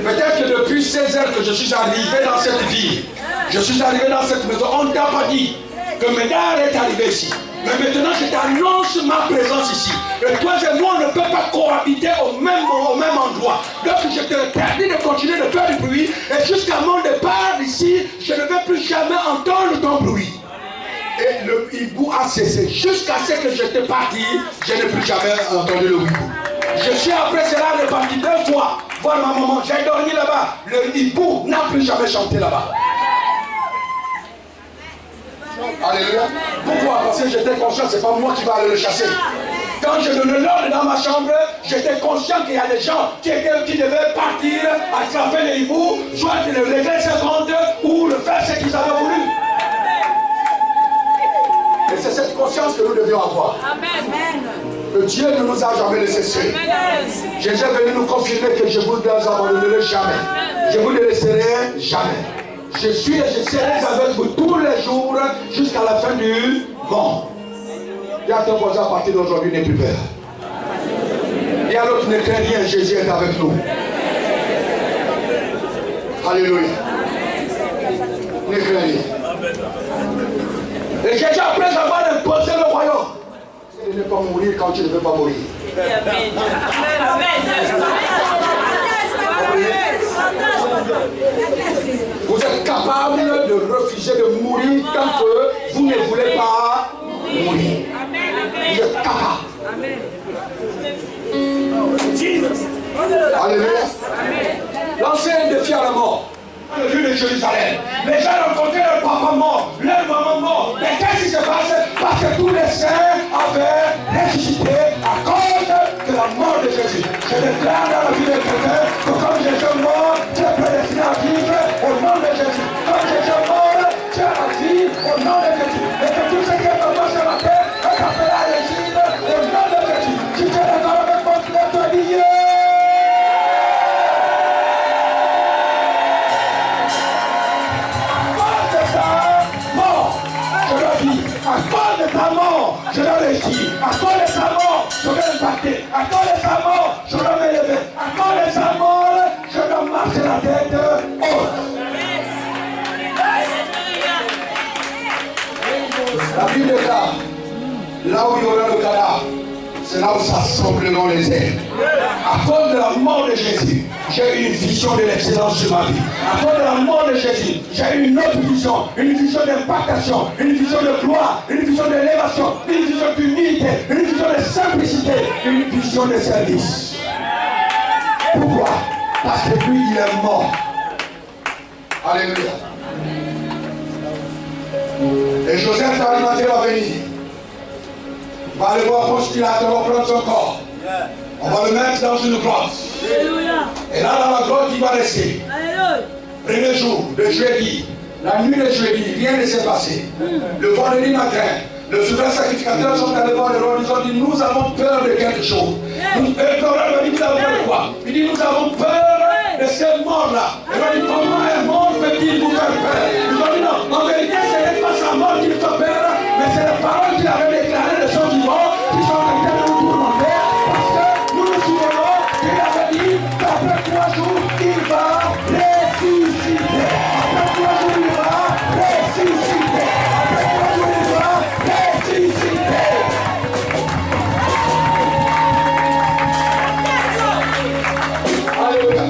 Peut-être que depuis 16 heures que je suis arrivé dans cette ville, je suis arrivé dans cette maison, on ne t'a pas dit que Médard est arrivé ici. Mais maintenant, je t'annonce ma présence ici. Et toi et moi, on ne peut pas cohabiter au même endroit. Donc, je te interdis de continuer de faire du bruit. Et jusqu'à mon départ d'ici, je ne vais plus jamais entendre ton bruit. Et le hibou a cessé. Jusqu'à ce que je t'ai parti, je n'ai plus jamais entendu le hibou. Je suis après cela reparti 2 fois voir ma maman. J'ai dormi là-bas. Le hibou n'a plus jamais chanté là-bas. Alléluia. Pourquoi? Parce que j'étais conscient, c'est pas moi qui vais aller le chasser. Quand je le lorde dans ma chambre, j'étais conscient qu'il y a des gens qui devaient partir, attraper les hiboux, soit le régler ses comptes ou le faire ce qu'ils avaient voulu. Et c'est cette conscience que nous devions avoir. Amen. Que Dieu ne nous a jamais laissé seuls. Jésus est venu nous confirmer que je vous abandonnerai jamais. Je vous ne laisserai jamais. Je suis et je serai avec vous tous les jours jusqu'à la fin du monde. Il y a ton voisin à partir d'aujourd'hui, n'aie plus peur. Il y a l'autre ne craint rien, Jésus est avec nous. Alléluia. Ne craint rien. Et Jésus, après avoir imposé le royaume, il ne peut pas mourir quand tu ne veux pas mourir. Vous êtes capable de refuser de mourir tant que vous ne voulez pas mourir. Vous êtes capable. Alléluia. Lancez un défi à la mort. Le lieu de Jérusalem. Les gens rencontraient leur papa mort, leur maman mort. Mais qu'est-ce qui se passe? Parce que tous les saints avaient ressuscité à cause de la mort de Jésus. Je déclare dans la vie de quelqu'un que comme Jésus est mort, tu es prédestiné à vivre au nom de Jésus. Comme Jésus est mort, tu as la vie au nom de Jésus. Et que tout ce qui est mort ce matin est appelé à réussir au nom de Jésus. Si tu es d'accord avec moi, tu es béni. À cause de ta mort, je dois réussir. À cause de sa mort, je dois impacter. À cause de sa mort, je dois m'élever. À cause de sa mort, je dois marcher la tête haute. La Bible est là où il y aura le cadavre, c'est là où s'assembleront les ailes. À cause de la mort de Jésus, j'ai eu une vision de l'excellence sur ma vie. À cause de la mort de Jésus, j'ai eu une autre vision, une vision d'impactation, une vision de gloire, une vision d'élévation, une vision d'humilité, une vision de simplicité, une vision de service. Pourquoi? Parce que lui, il est mort. Alléluia. Et Joseph a alimenté l'avenir. On va aller voir Ponce Pilate, on va prendre son corps. On va le mettre dans une grotte. Et là, dans la grotte, il va rester. Premier jour, le jeudi, la nuit de jeudi, rien ne s'est passé. Le vendredi matin, le souverain sacrificateur sont allés voir le roi, ils ont dit, nous avons peur de quelque chose. Nous avons peur de quoi? Il dit, nous avons peur de ce mort-là. Et on dit, comment un mort peut-il vous faire peur? Ils ont dit, non, en vérité, ce n'est pas sa mort qui nous fait peur, mais c'est les paroles qu'il avait déclarées de son vivant qui sont en train de nous tourmenter. Parce que nous nous souvenons qu'il avait dit qu'après 3 jours, il va ressusciter. Après 3 jours, il va ressusciter. Après 3 jours, il va ressusciter. Alléluia.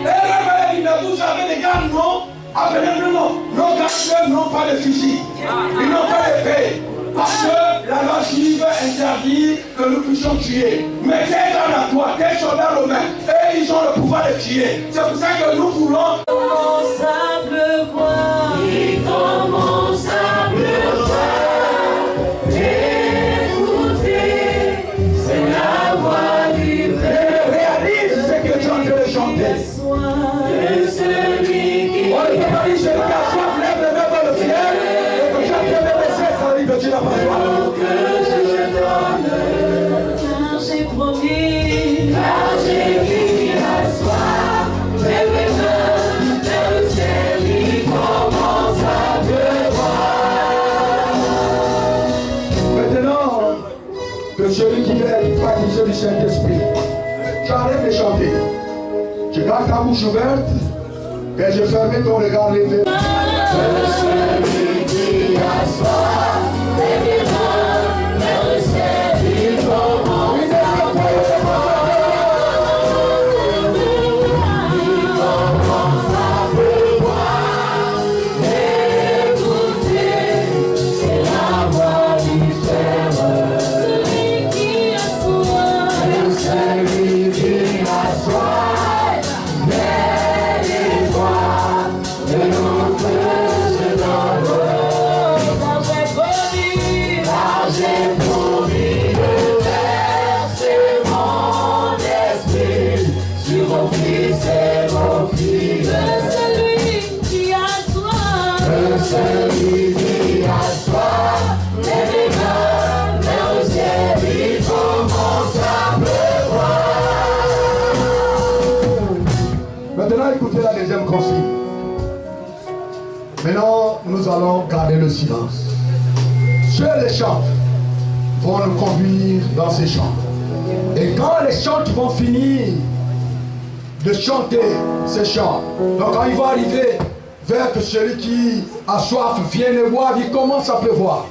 Et la maladie, mais vous avez des gars, non? Appelez-le non. Nos gars n'ont pas de fusil. Ils n'ont pas d'épée. Parce que la loi juive interdit que nous puissions tuer. Mais des armes à toi, des soldats romains, et ils ont le pouvoir de tuer. C'est pour ça que nous voulons. Il commence à pleuvoir. Il commence à pleuvoir. Écoutez, c'est la voix du Père. Réalise ce que tu es en train de chanter. De celui qui. On ne peut pas dire, c'est le cas, soit lève les mains dans le ciel, et que chacun de mes sexes arrive de Dieu la parole. Que je donne, car j'ai promis, car j'ai vu la soir, mes mains dans le ciel, il commence à pleuvoir. Maintenant, que celui qui veut être baptisé du Saint-Esprit. Tu arrêtes de chanter. Tu gardes ta bouche ouverte et je ferme ton regard levé. Celui qui assoit les vivants, le ciel, il commence à pleuvoir. Il commence à pleuvoir. Écoutez, c'est la voix du Seigneur. Celui qui assoit, celui qui assoit, les voix de nos feux se donnent. J'ai promis de verser mon esprit sur vos fils et vos filles. Celui qui assoit, celui qui assoit, les vivants vers le ciel, il commence à pleuvoir. Maintenant, écoutez la deuxième consigne. Maintenant, nous allons garder le silence. Ceux les chants vont nous conduire dans ces chants. Et quand les chants vont finir de chanter ces chants, donc quand ils vont arriver vers que celui qui a soif vienne et boive, il commence à pleuvoir.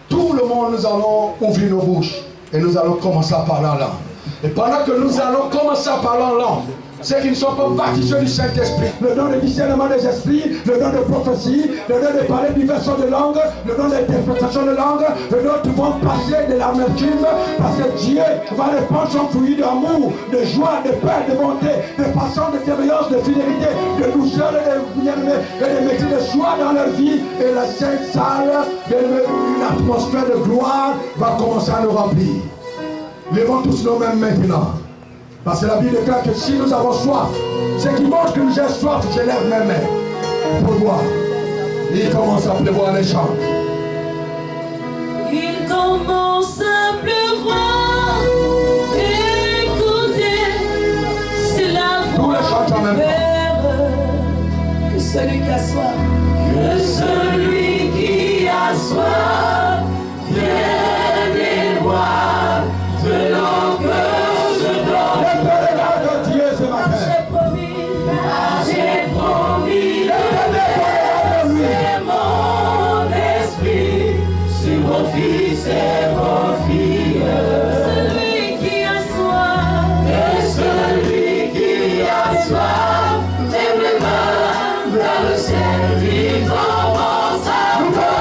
Tout le monde, nous allons ouvrir nos bouches et nous allons commencer à parler en langue. Et pendant que nous allons commencer à parler en langue, ceux qui ne sont pas baptisés du Saint-Esprit, le don de discernement des esprits, le don de prophétie, le don de parler diverses de langues, le don d'interprétation de langues, le don de pouvoir passer de l'amertume, parce que Dieu va répandre son fruit d'amour, de joie, de paix, de bonté, de patience, de bienveillance, de fidélité, de douceur et de métier de joie dans leur vie. Et la Sainte Salle, une atmosphère de gloire va commencer à nous remplir. Levons tous nos mains maintenant. Parce que la Bible déclare que si nous avons soif, ce qui montre que nous avons soif, je lève mes mains pour boire. Il commence à pleuvoir les chants. Il commence à pleuvoir. Écoutez, c'est la voix du Père. Que celui qui a soif, que celui qui a soif, vienne et boive de l'eau que je donne. J'ai promis de verser mon esprit sur vos fils et vos filles. Celui qui a soif, et celui qui a soif, lève les mains vers le ciel, il commence à pleurer.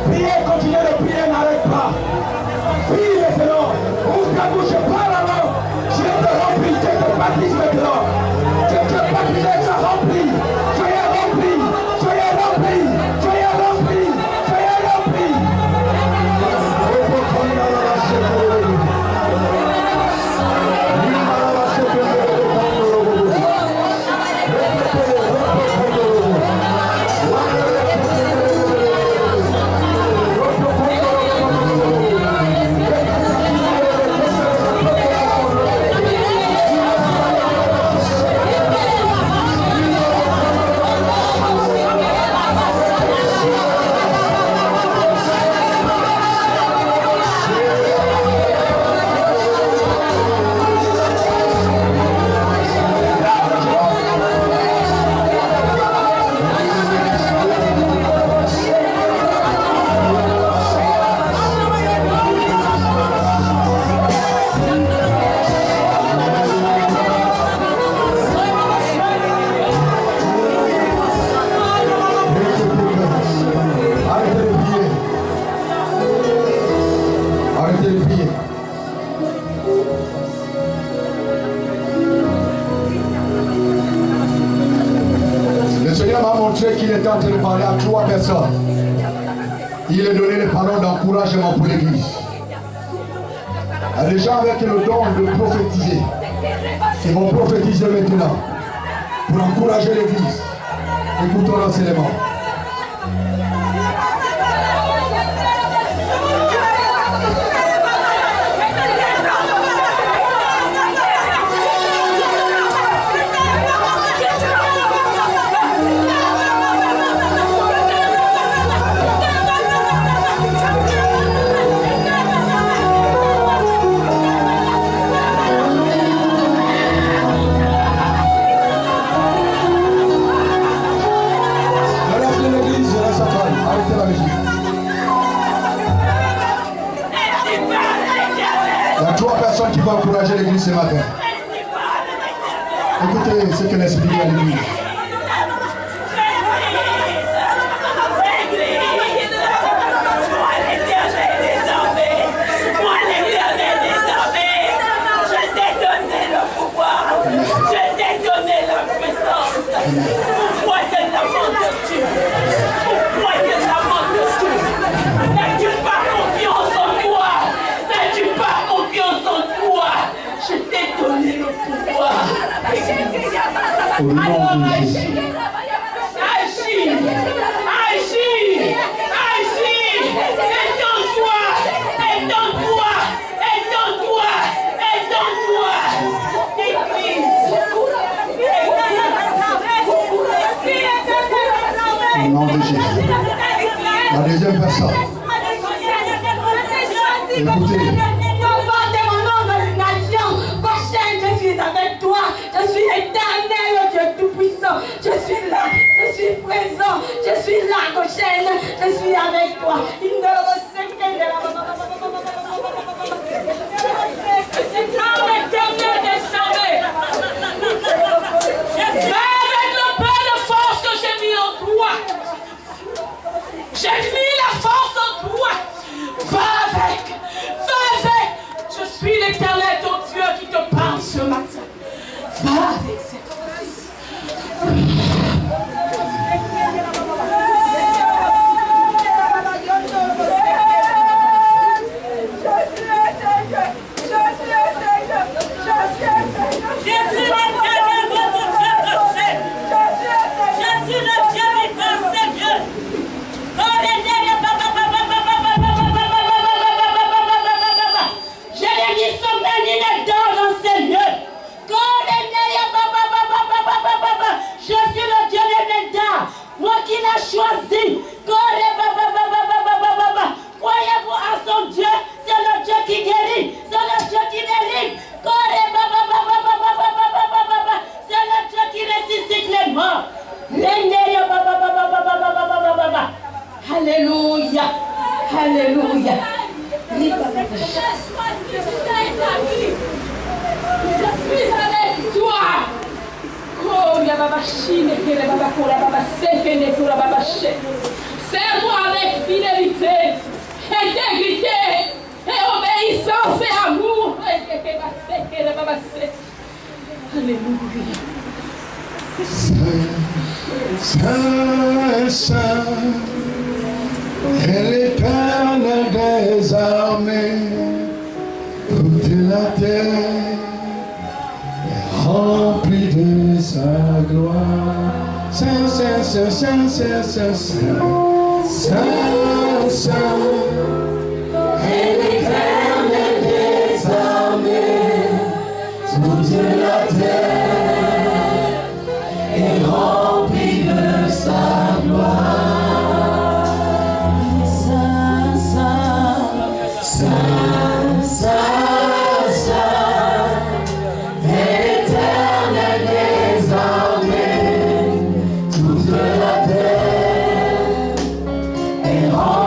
Priez, continuez de prier, n'arrête pas. Prie maintenant. Ouvre ta bouche, parle alors. Je te remplis, je te baptise maintenant. Je te baptise, je te remplis. Soyez remplis, soyez remplis, soyez remplis, soyez remplis. Qu'il est en train de parler à 3 personnes. Il a donné les paroles d'encouragement pour l'église. Il y a des gens avec le don de prophétiser. Ils vont prophétiser maintenant pour encourager l'église. Écoutons l'enseignement. Qui va encourager l'église ce matin. Écoutez ce que l'Esprit dit à l'église. La deuxième personne. Écoutez. Je suis avec toi, je suis éternel, Dieu tout-puissant, je suis là, je suis présent, je suis là, Goshen, je suis avec toi. J'ai mis la force en toi. Va avec. Je suis l'Éternel, ton Dieu, qui te parle ce matin. Va avec cette force. Choisi. Croyez-vous à son Dieu, c'est le Dieu qui guérit, c'est le Dieu qui délivre. C'est le Dieu qui ressuscite les morts. Alléluia. Alléluia. Je suis avec toi. Oh, ya baba shine kere baba kura baba sekene kura baba she. Sers-moi avec fidélité, intégrité et obéissance et amour. Alléluia. Saint, Saint, est l'Éternel des armées, toute la terre est remplie de sa gloire. Saint, Saint, Saint, Saint, Saint, Saint, Saint, Saint, Saint, Et l'Éternel des armées, toute la terre est remplie de sa gloire. Saint, Saint, Saint, Saint, Saint, est l'Éternel des armées, toute la terre est remplie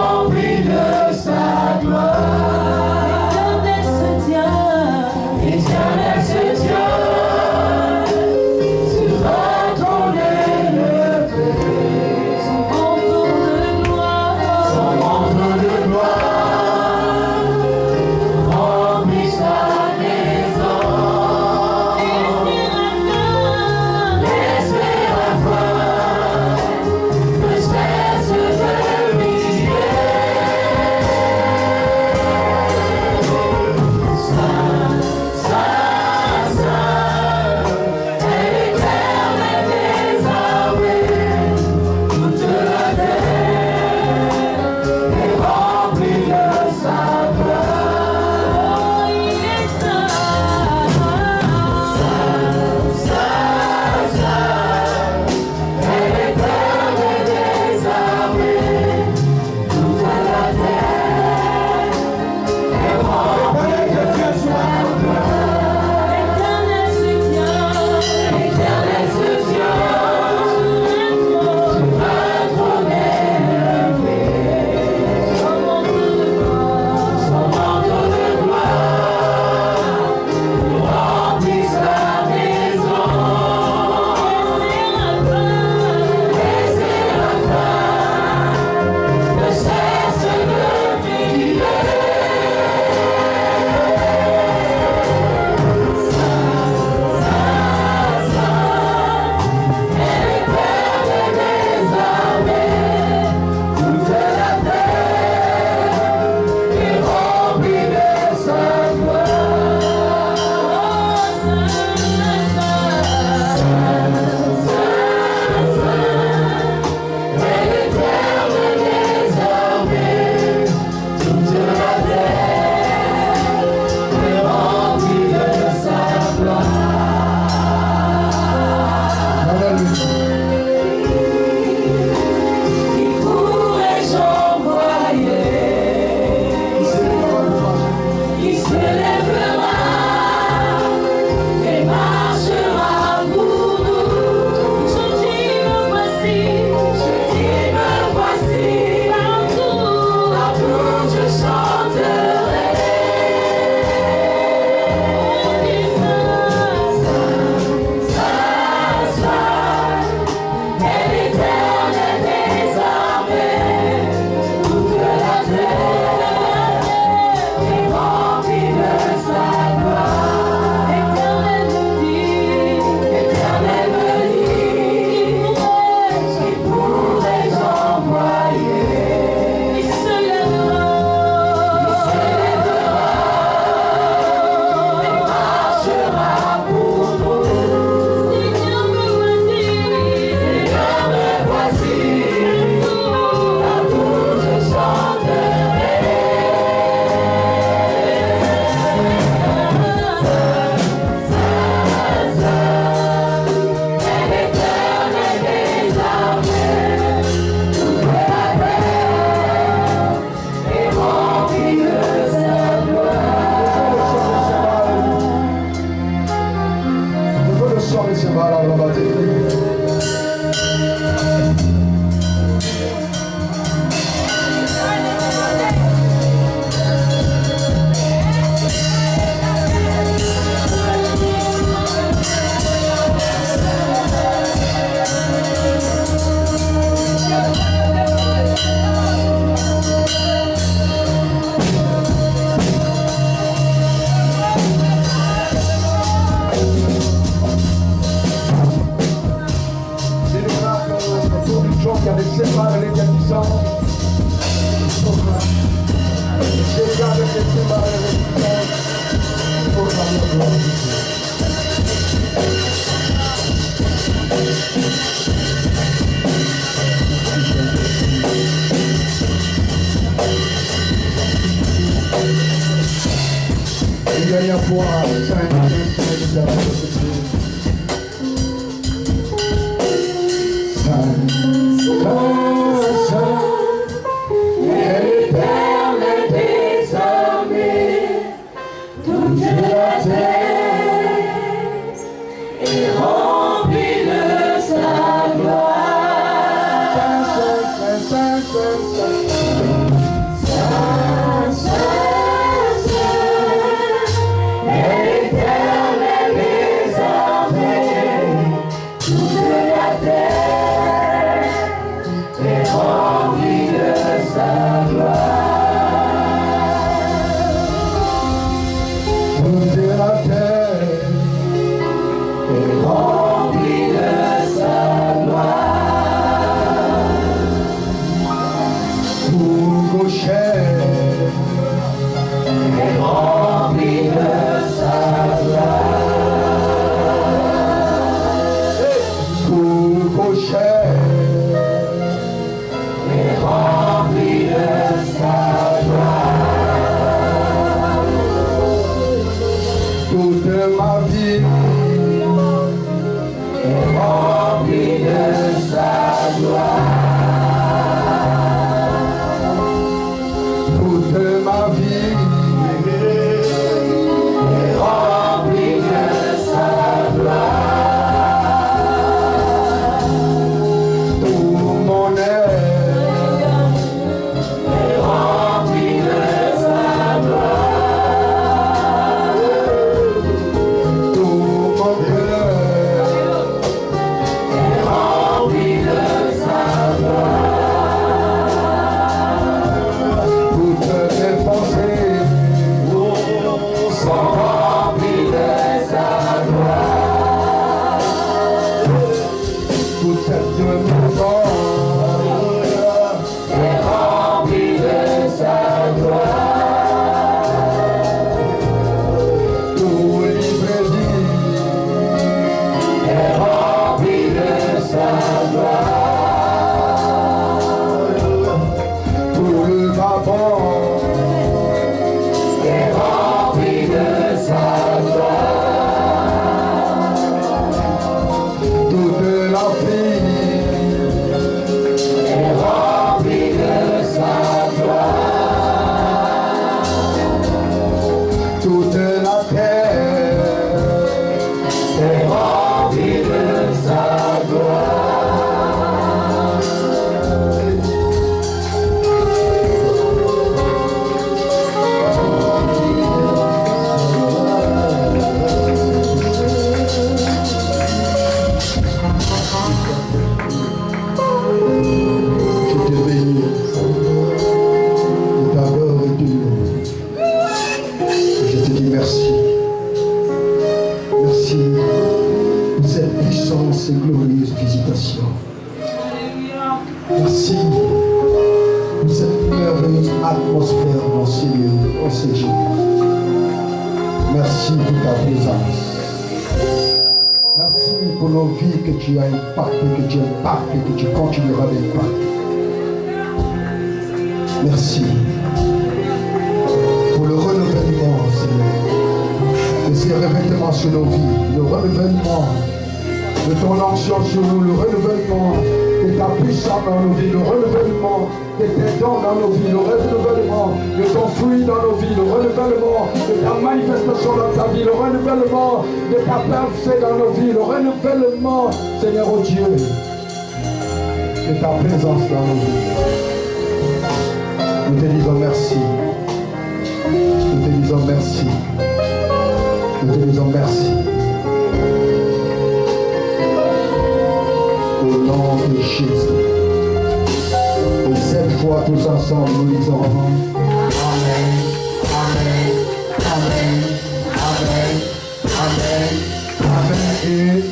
Une dernière fois, L'éternel des armées, toute la terre est remplie de sa gloire. Saint, l'éternel des armées, toute la terre est remplie de sa gloire. toute la terre est Remplie de sa gloire. pour gaucher, Est remplie de sa gloire. pour gaucher, Est remplie de sa gloire. toute ma vie, Est remplie de sa gloire. toute ma vie, Est remplie de sa gloire. tout mon être, Est remplie de sa gloire. tout mon cœur, Est remplie de sa gloire. toutes mes pensées, Sont remplies de sa gloire. toute cette maison, Est remplie de sa gloire. tout livre Est remplie de sa gloire. tout le vapeur, Est remplie de sa gloire. toute la vie, Est remplie de sa gloire. toute la terre, Est remplie de sa gloire. je te bénis, je t'adore et te loue. Je te dis merci. Merci pour cette puissance et glorieuse visitation. Merci pour cette merveilleuse atmosphère dans ces lieux, dans ces jours. Merci pour ta présence. Merci pour nos vies que tu as impactées, que tu impactes et que tu continueras d'impacter. Merci pour le renouvellement, Seigneur, de ces revêtements sur nos vies, le renouvellement de ton onction sur nous, le renouvellement de ta puissance dans nos vies, le renouvellement de tes dons dans nos vies, le renouvellement de ton fruit dans nos vies, le renouvellement de ta manifestation dans ta vie, le renouvellement de ta pensée dans nos vies, le renouvellement, Seigneur, oh Dieu, de ta présence dans nos vies. Nous te disons merci. Nous te disons merci. Nous te disons merci. Au nom de Jésus. Et cette fois, tous ensemble, nous disons Amen. Amen. Amen. Amen. Amen. Amen. Et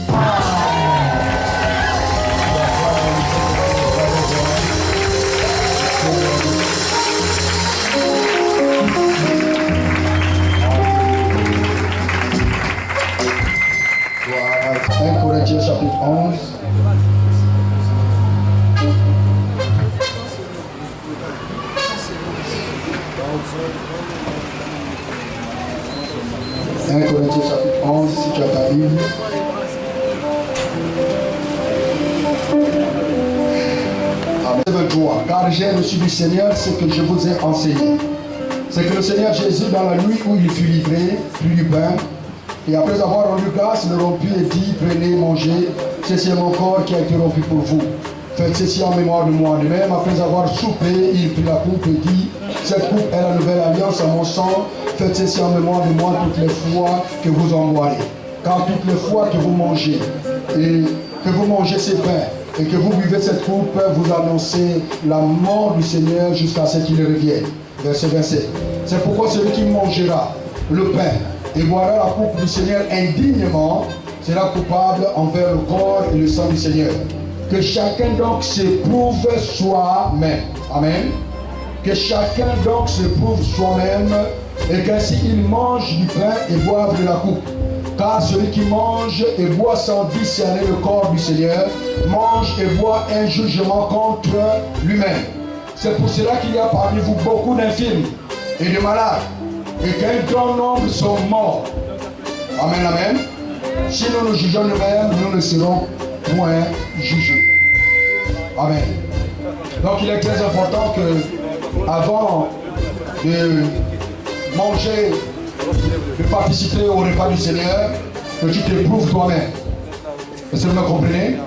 Amen. 1 Corinthiens chapitre 11, si tu as ta Bible. Amen. Joie, car j'ai reçu du Seigneur ce que je vous ai enseigné. C'est que le Seigneur Jésus, dans la nuit où il fut livré, prit du pain, et après avoir rendu grâce, le rompit et dit, prenez, mangez, ceci est mon corps qui a été rompu pour vous. Faites ceci en mémoire de moi. De même, après avoir soupé, il prit la coupe et dit, cette coupe est la nouvelle alliance à mon sang. Faites ceci en mémoire de moi toutes les fois que vous en boirez. Car toutes les fois que vous mangez, et que vous mangez ces pains, et que vous buvez cette coupe, vous annoncez la mort du Seigneur jusqu'à ce qu'il revienne. Verset 27. C'est pourquoi celui qui mangera le pain et boira la coupe du Seigneur indignement sera coupable envers le corps et le sang du Seigneur. Que chacun donc s'éprouve soi-même. Amen. Que chacun donc s'éprouve soi-même et qu'ainsi il mange du pain et boive de la coupe. Car celui qui mange et boit sans discerner le corps du Seigneur mange et boit un jugement contre lui-même. C'est pour cela qu'il y a parmi vous beaucoup d'infirmes et de malades et qu'un grand nombre sont morts. Amen, amen. Si nous nous jugeons nous-mêmes, nous ne serons point jugés. Amen. Donc il est très important que avant de manger, de participer au repas du Seigneur, que tu t'éprouves toi-même. Est-ce que vous me comprenez?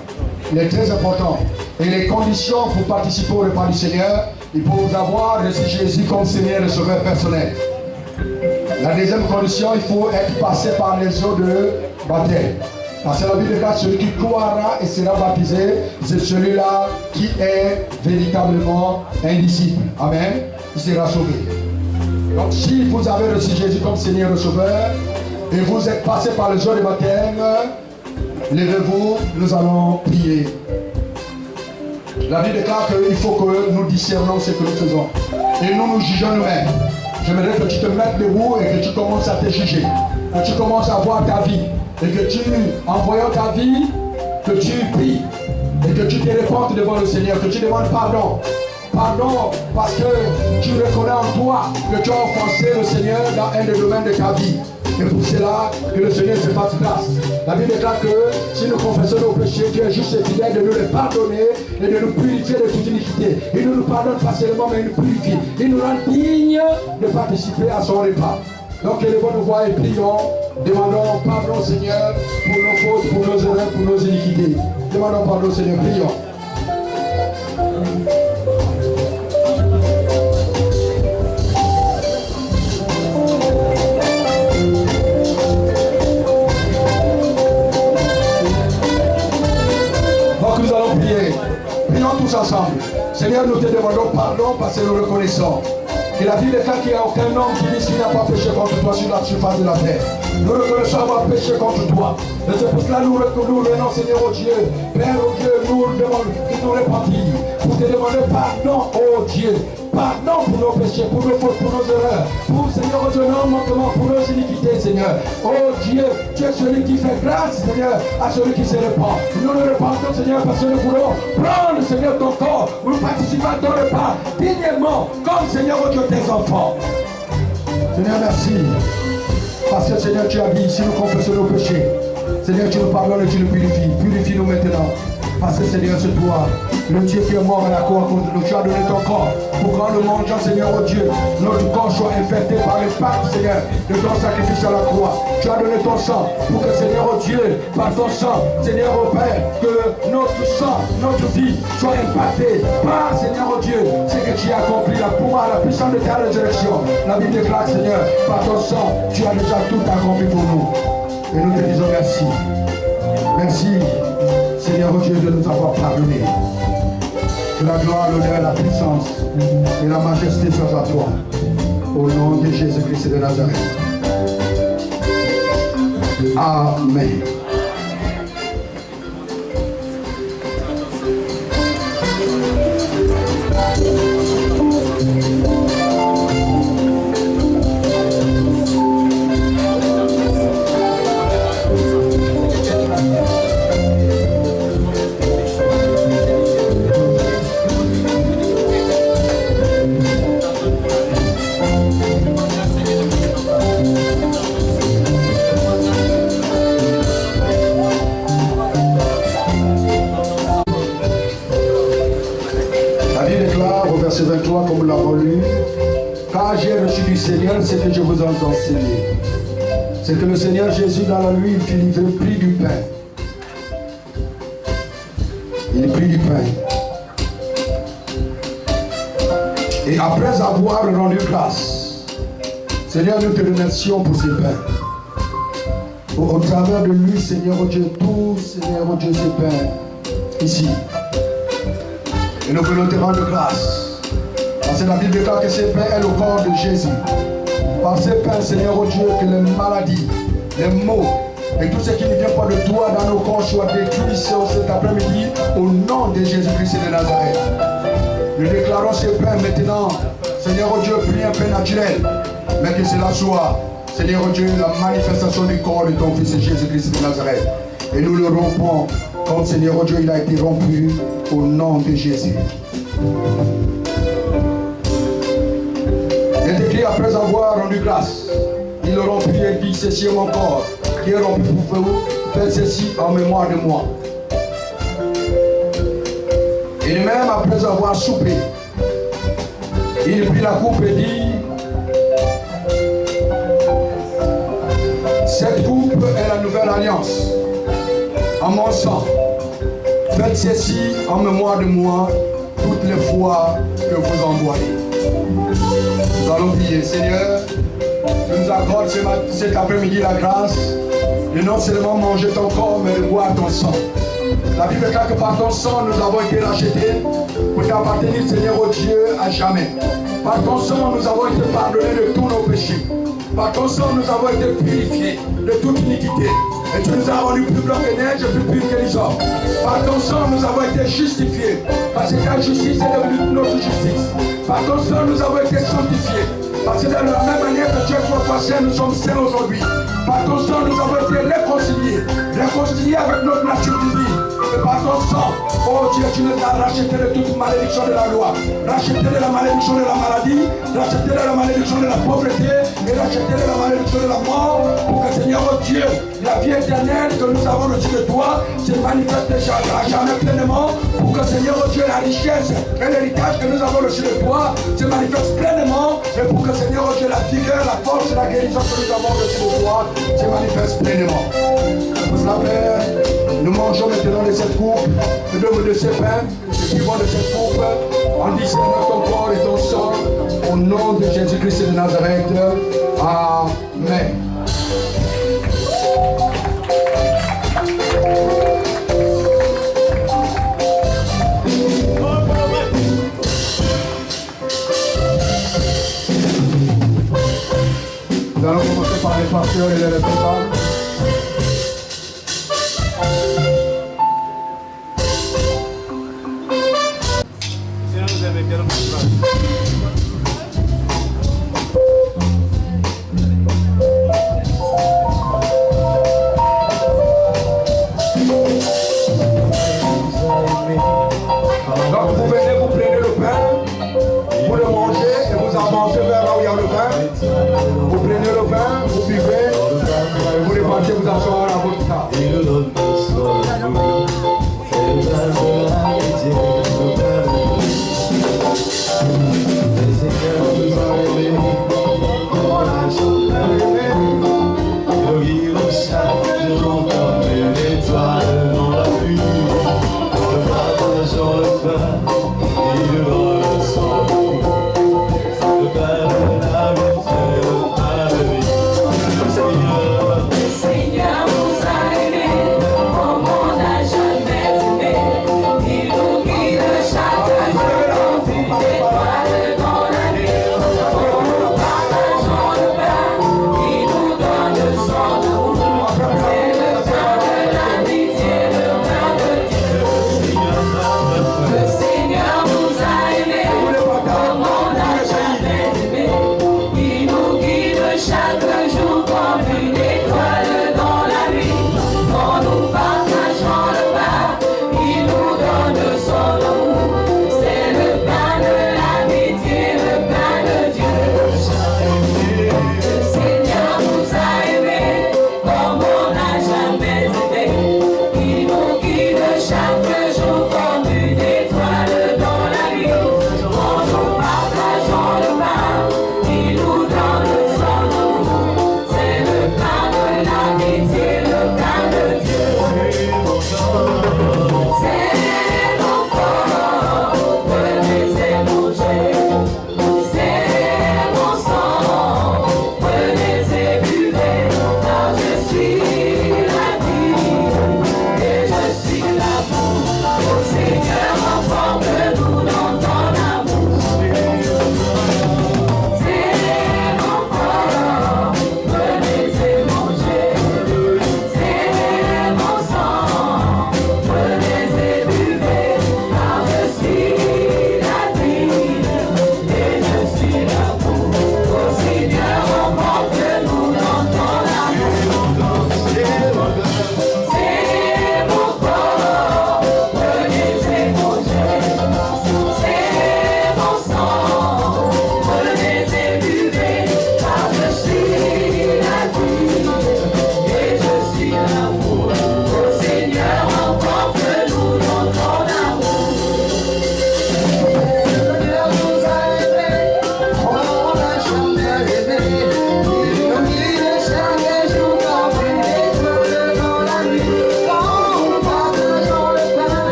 Il est très important. Et les conditions pour participer au repas du Seigneur, il faut avoir reçu Jésus comme Seigneur et Sauveur personnel. La deuxième condition, il faut être passé par les eaux de baptême. Parce que la Bible dit, celui qui croira et sera baptisé, c'est celui-là qui est véritablement un disciple. Amen. Il sera sauvé. Donc si vous avez reçu Jésus comme Seigneur et Sauveur, et vous êtes passé par les eaux de baptême, levez-vous, nous allons prier. La Bible déclare qu'il faut que nous discernons ce que nous faisons. Et nous nous jugeons nous-mêmes. J'aimerais que tu te mettes debout et que tu commences à te juger. Que tu commences à voir ta vie. Et que tu, en voyant ta vie, que tu pries. Et que tu te répandes devant le Seigneur. Que tu demandes pardon. Pardon parce que tu reconnais en toi que tu as offensé le Seigneur dans un des domaines de ta vie. Et pour cela, que le Seigneur se fasse grâce. La Bible déclare que si nous confessons nos péchés, Dieu est juste et fidèle de nous les pardonner et de nous purifier de toute iniquité. Il ne nous pardonne pas seulement, mais il nous purifie. Il nous rend dignes de participer à son repas. Donc élevons nos voix et prions. Demandons pardon au Seigneur pour nos fautes, pour nos erreurs, pour nos iniquités. Demandons pardon au Seigneur, prions. Nous allons prier. Prions tous ensemble. Seigneur, nous te demandons pardon parce que nous reconnaissons que la Bible déclare qu'il n'y a aucun homme qui dise qu'il n'a pas péché contre toi sur la surface de la terre. Nous reconnaissons avoir péché contre toi. Et c'est pour cela que nous venons, Seigneur, au Dieu. Père, au Dieu, nous demandons de nous repentir. Pour te demander pardon, oh Dieu. Pardon pour nos péchés, pour nos fautes, pour nos erreurs. Pour, Seigneur, oh Dieu, non manquement, pour nos iniquités, Seigneur. Oh Dieu, tu es celui qui fait grâce, Seigneur, à celui qui se répand. Nous nous repentons, Seigneur, parce que nous voulons prendre, Seigneur, ton corps. Nous participons à ton repas dignement, comme, Seigneur, oh Dieu, tes enfants. Seigneur, merci. Parce que, Seigneur, tu as dit, si nous confessons nos péchés, Seigneur, tu nous pardonnes et tu nous purifies. Purifie-nous maintenant. Parce que, Seigneur, c'est toi, le Dieu qui est mort à la croix contre nous. Tu as donné ton corps pour quand nous mangeons, Seigneur, oh Dieu, notre corps soit infecté par l'impact, Seigneur, de ton sacrifice à la croix. Tu as donné ton sang pour que, Seigneur, oh Dieu, par ton sang, Seigneur, oh Père, que notre sang, notre vie soit impactée par, Seigneur, oh Dieu, ce que tu as accompli, la pouvoir, la puissance de ta résurrection. La Bible déclare, Seigneur, par ton sang, tu as déjà tout accompli pour nous. Et nous te disons merci. Merci, Seigneur, oh Dieu, de nous avoir pardonné. Que la gloire, l'honneur, la puissance et la majesté soient à toi. Au nom de Jésus-Christ de Nazareth. Amen. Car j'ai reçu du Seigneur ce que je vous ai enseigné. C'est que le Seigneur Jésus dans la nuit, il fut livré, prit du pain. Il prit du pain. Et après avoir rendu grâce, Seigneur, nous te remercions pour ce pain. Au travers de lui, Seigneur Dieu, tout, Seigneur Dieu, ce pain ici. Et nous voulons te rendre grâce. Parce que la Bible déclare que ce pain est le corps de Jésus. Par ce pain, Seigneur Dieu, que les maladies, les maux et tout ce qui ne vient pas de toi dans nos corps soit détruit cet après-midi au nom de Jésus-Christ de Nazareth. Nous déclarons ce pain maintenant, Seigneur Dieu, prie un pain naturel, mais que cela soit, Seigneur Dieu, la manifestation du corps de ton Fils Jésus-Christ de Nazareth. Et nous le rompons comme Seigneur Dieu, il a été rompu au nom de Jésus. Il est écrit après avoir rendu grâce, il le rompit et dit, ceci est mon corps qui est rompu pour vous, faites ceci en mémoire de moi. Et même après avoir soupé, il prit la coupe et dit, cette coupe est la nouvelle alliance en mon sang. Faites ceci en mémoire de moi toutes les fois que vous envoyez. Nous allons prier. Seigneur, tu nous accordes cet après-midi la grâce de non seulement manger ton corps, mais de boire ton sang. La Bible déclare que par ton sang, nous avons été rachetés pour t'appartenir, Seigneur, au Dieu à jamais. Par ton sang, nous avons été pardonnés de tous nos péchés. Par ton sang, nous avons été purifiés de toute iniquité. Et tu nous as rendus plus blancs que neige et plus purs que les hommes. Par ton sang, nous avons été justifiés. Parce que ta justice est devenue notre justice. Par ton sang, nous avons été sanctifiés. Parce que de la même manière que tu es toi saint, nous sommes saints aujourd'hui. Par ton sang, nous avons été réconciliés avec notre nature divine. Et par ton sang, oh Dieu, tu nous as rachetés de toute malédiction de la loi, rachetés de la malédiction de la maladie, rachetés de la malédiction de la pauvreté et rachetés de la malédiction de la mort, pour que Seigneur, oh Dieu, la vie éternelle que nous avons reçue de toi se manifeste déjà à jamais pleinement, pour que Seigneur, oh Dieu, la richesse et l'héritage que nous avons reçu de toi se manifeste pleinement, et pour que Seigneur, oh Dieu, la vigueur, la force et la guérison que nous avons reçu de toi se manifeste pleinement. Pour cela, Père, nous mangeons maintenant de cette coupe, de ce pain, et buvons de cette coupe, en discernant ton corps et ton sang, au nom de Jésus-Christ de Nazareth. Amen. Nous allons commencer par les pasteurs et les responsables. Donc vous venez, vous prenez le pain, vous le mangez et vous avancez vers là où il y a le pain. Vous prenez le pain, vous buvez et vous repartez vous asseoir à votre table. Seigneur nous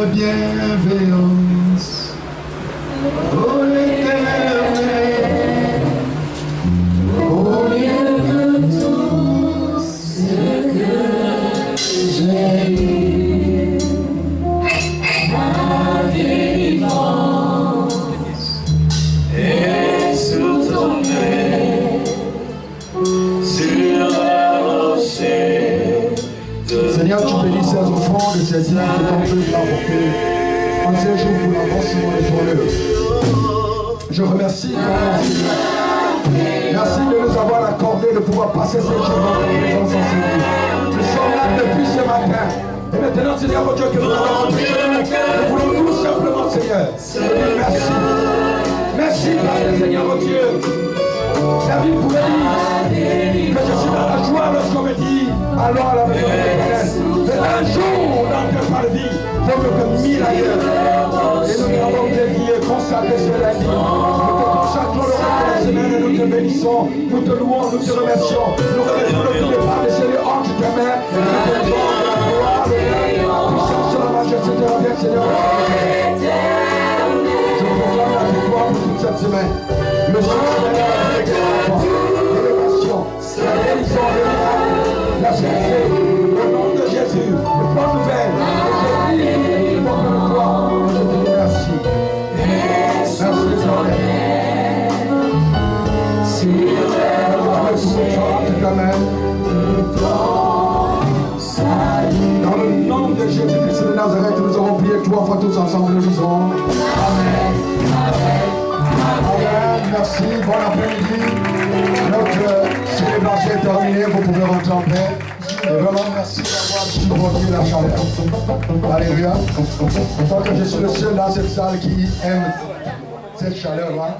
bienveillance. Oh l'Éternel, au lieu de tout ce que j'ai eu, ma délivrance est sous ton nez, sur la rocher. Seigneur, tu bénis ces offrandes et ces dîmes que ton peuple a apportées en ces jours pour l'avancement et pour l'heure. Je remercie ton nom, Seigneur. Merci de nous avoir accordé de pouvoir passer ces jours dans ta présence, Seigneur. Nous sommes là depuis ce matin. Et maintenant, Seigneur, mon Dieu, que nous avons touché, nous voulons tout simplement, Seigneur, dire merci. Merci, parce que, Seigneur, mon Dieu, David pouvait dire que je suis dans la joie lorsqu'on me dit allons à la maison de l'Éternel. Mais un jour dans tes parvis vaut mieux que 1000 ailleurs. Et nous avons dédié, consacré ce lundi. Nous te consacrons le reste de la semaine et nous te bénissons. Nous te louons, nous te remercions. Nous remettons le pied par les cieux entre tes mains. Et nous te donnons la gloire, la puissance, la majesté de la vie, Seigneur. Je proclame la victoire pour toute cette semaine. Le succès, l'élévation, la guérison, la santé, au nom de Jésus, de bonnes nouvelles, aujourd'hui, pour que nous croyons, je te dis merci. Merci, Seigneur. Dans le nom de Jésus-Christ de Nazareth, nous avons prié 3 fois tous ensemble, nous disons Amen. Amen. Amen. Merci, bon après-midi. Notre célébration est terminée, vous pouvez rentrer en paix. Et vraiment merci d'avoir supporté la chaleur. Alléluia. Je crois que je suis le seul dans cette salle qui aime cette chaleur-là.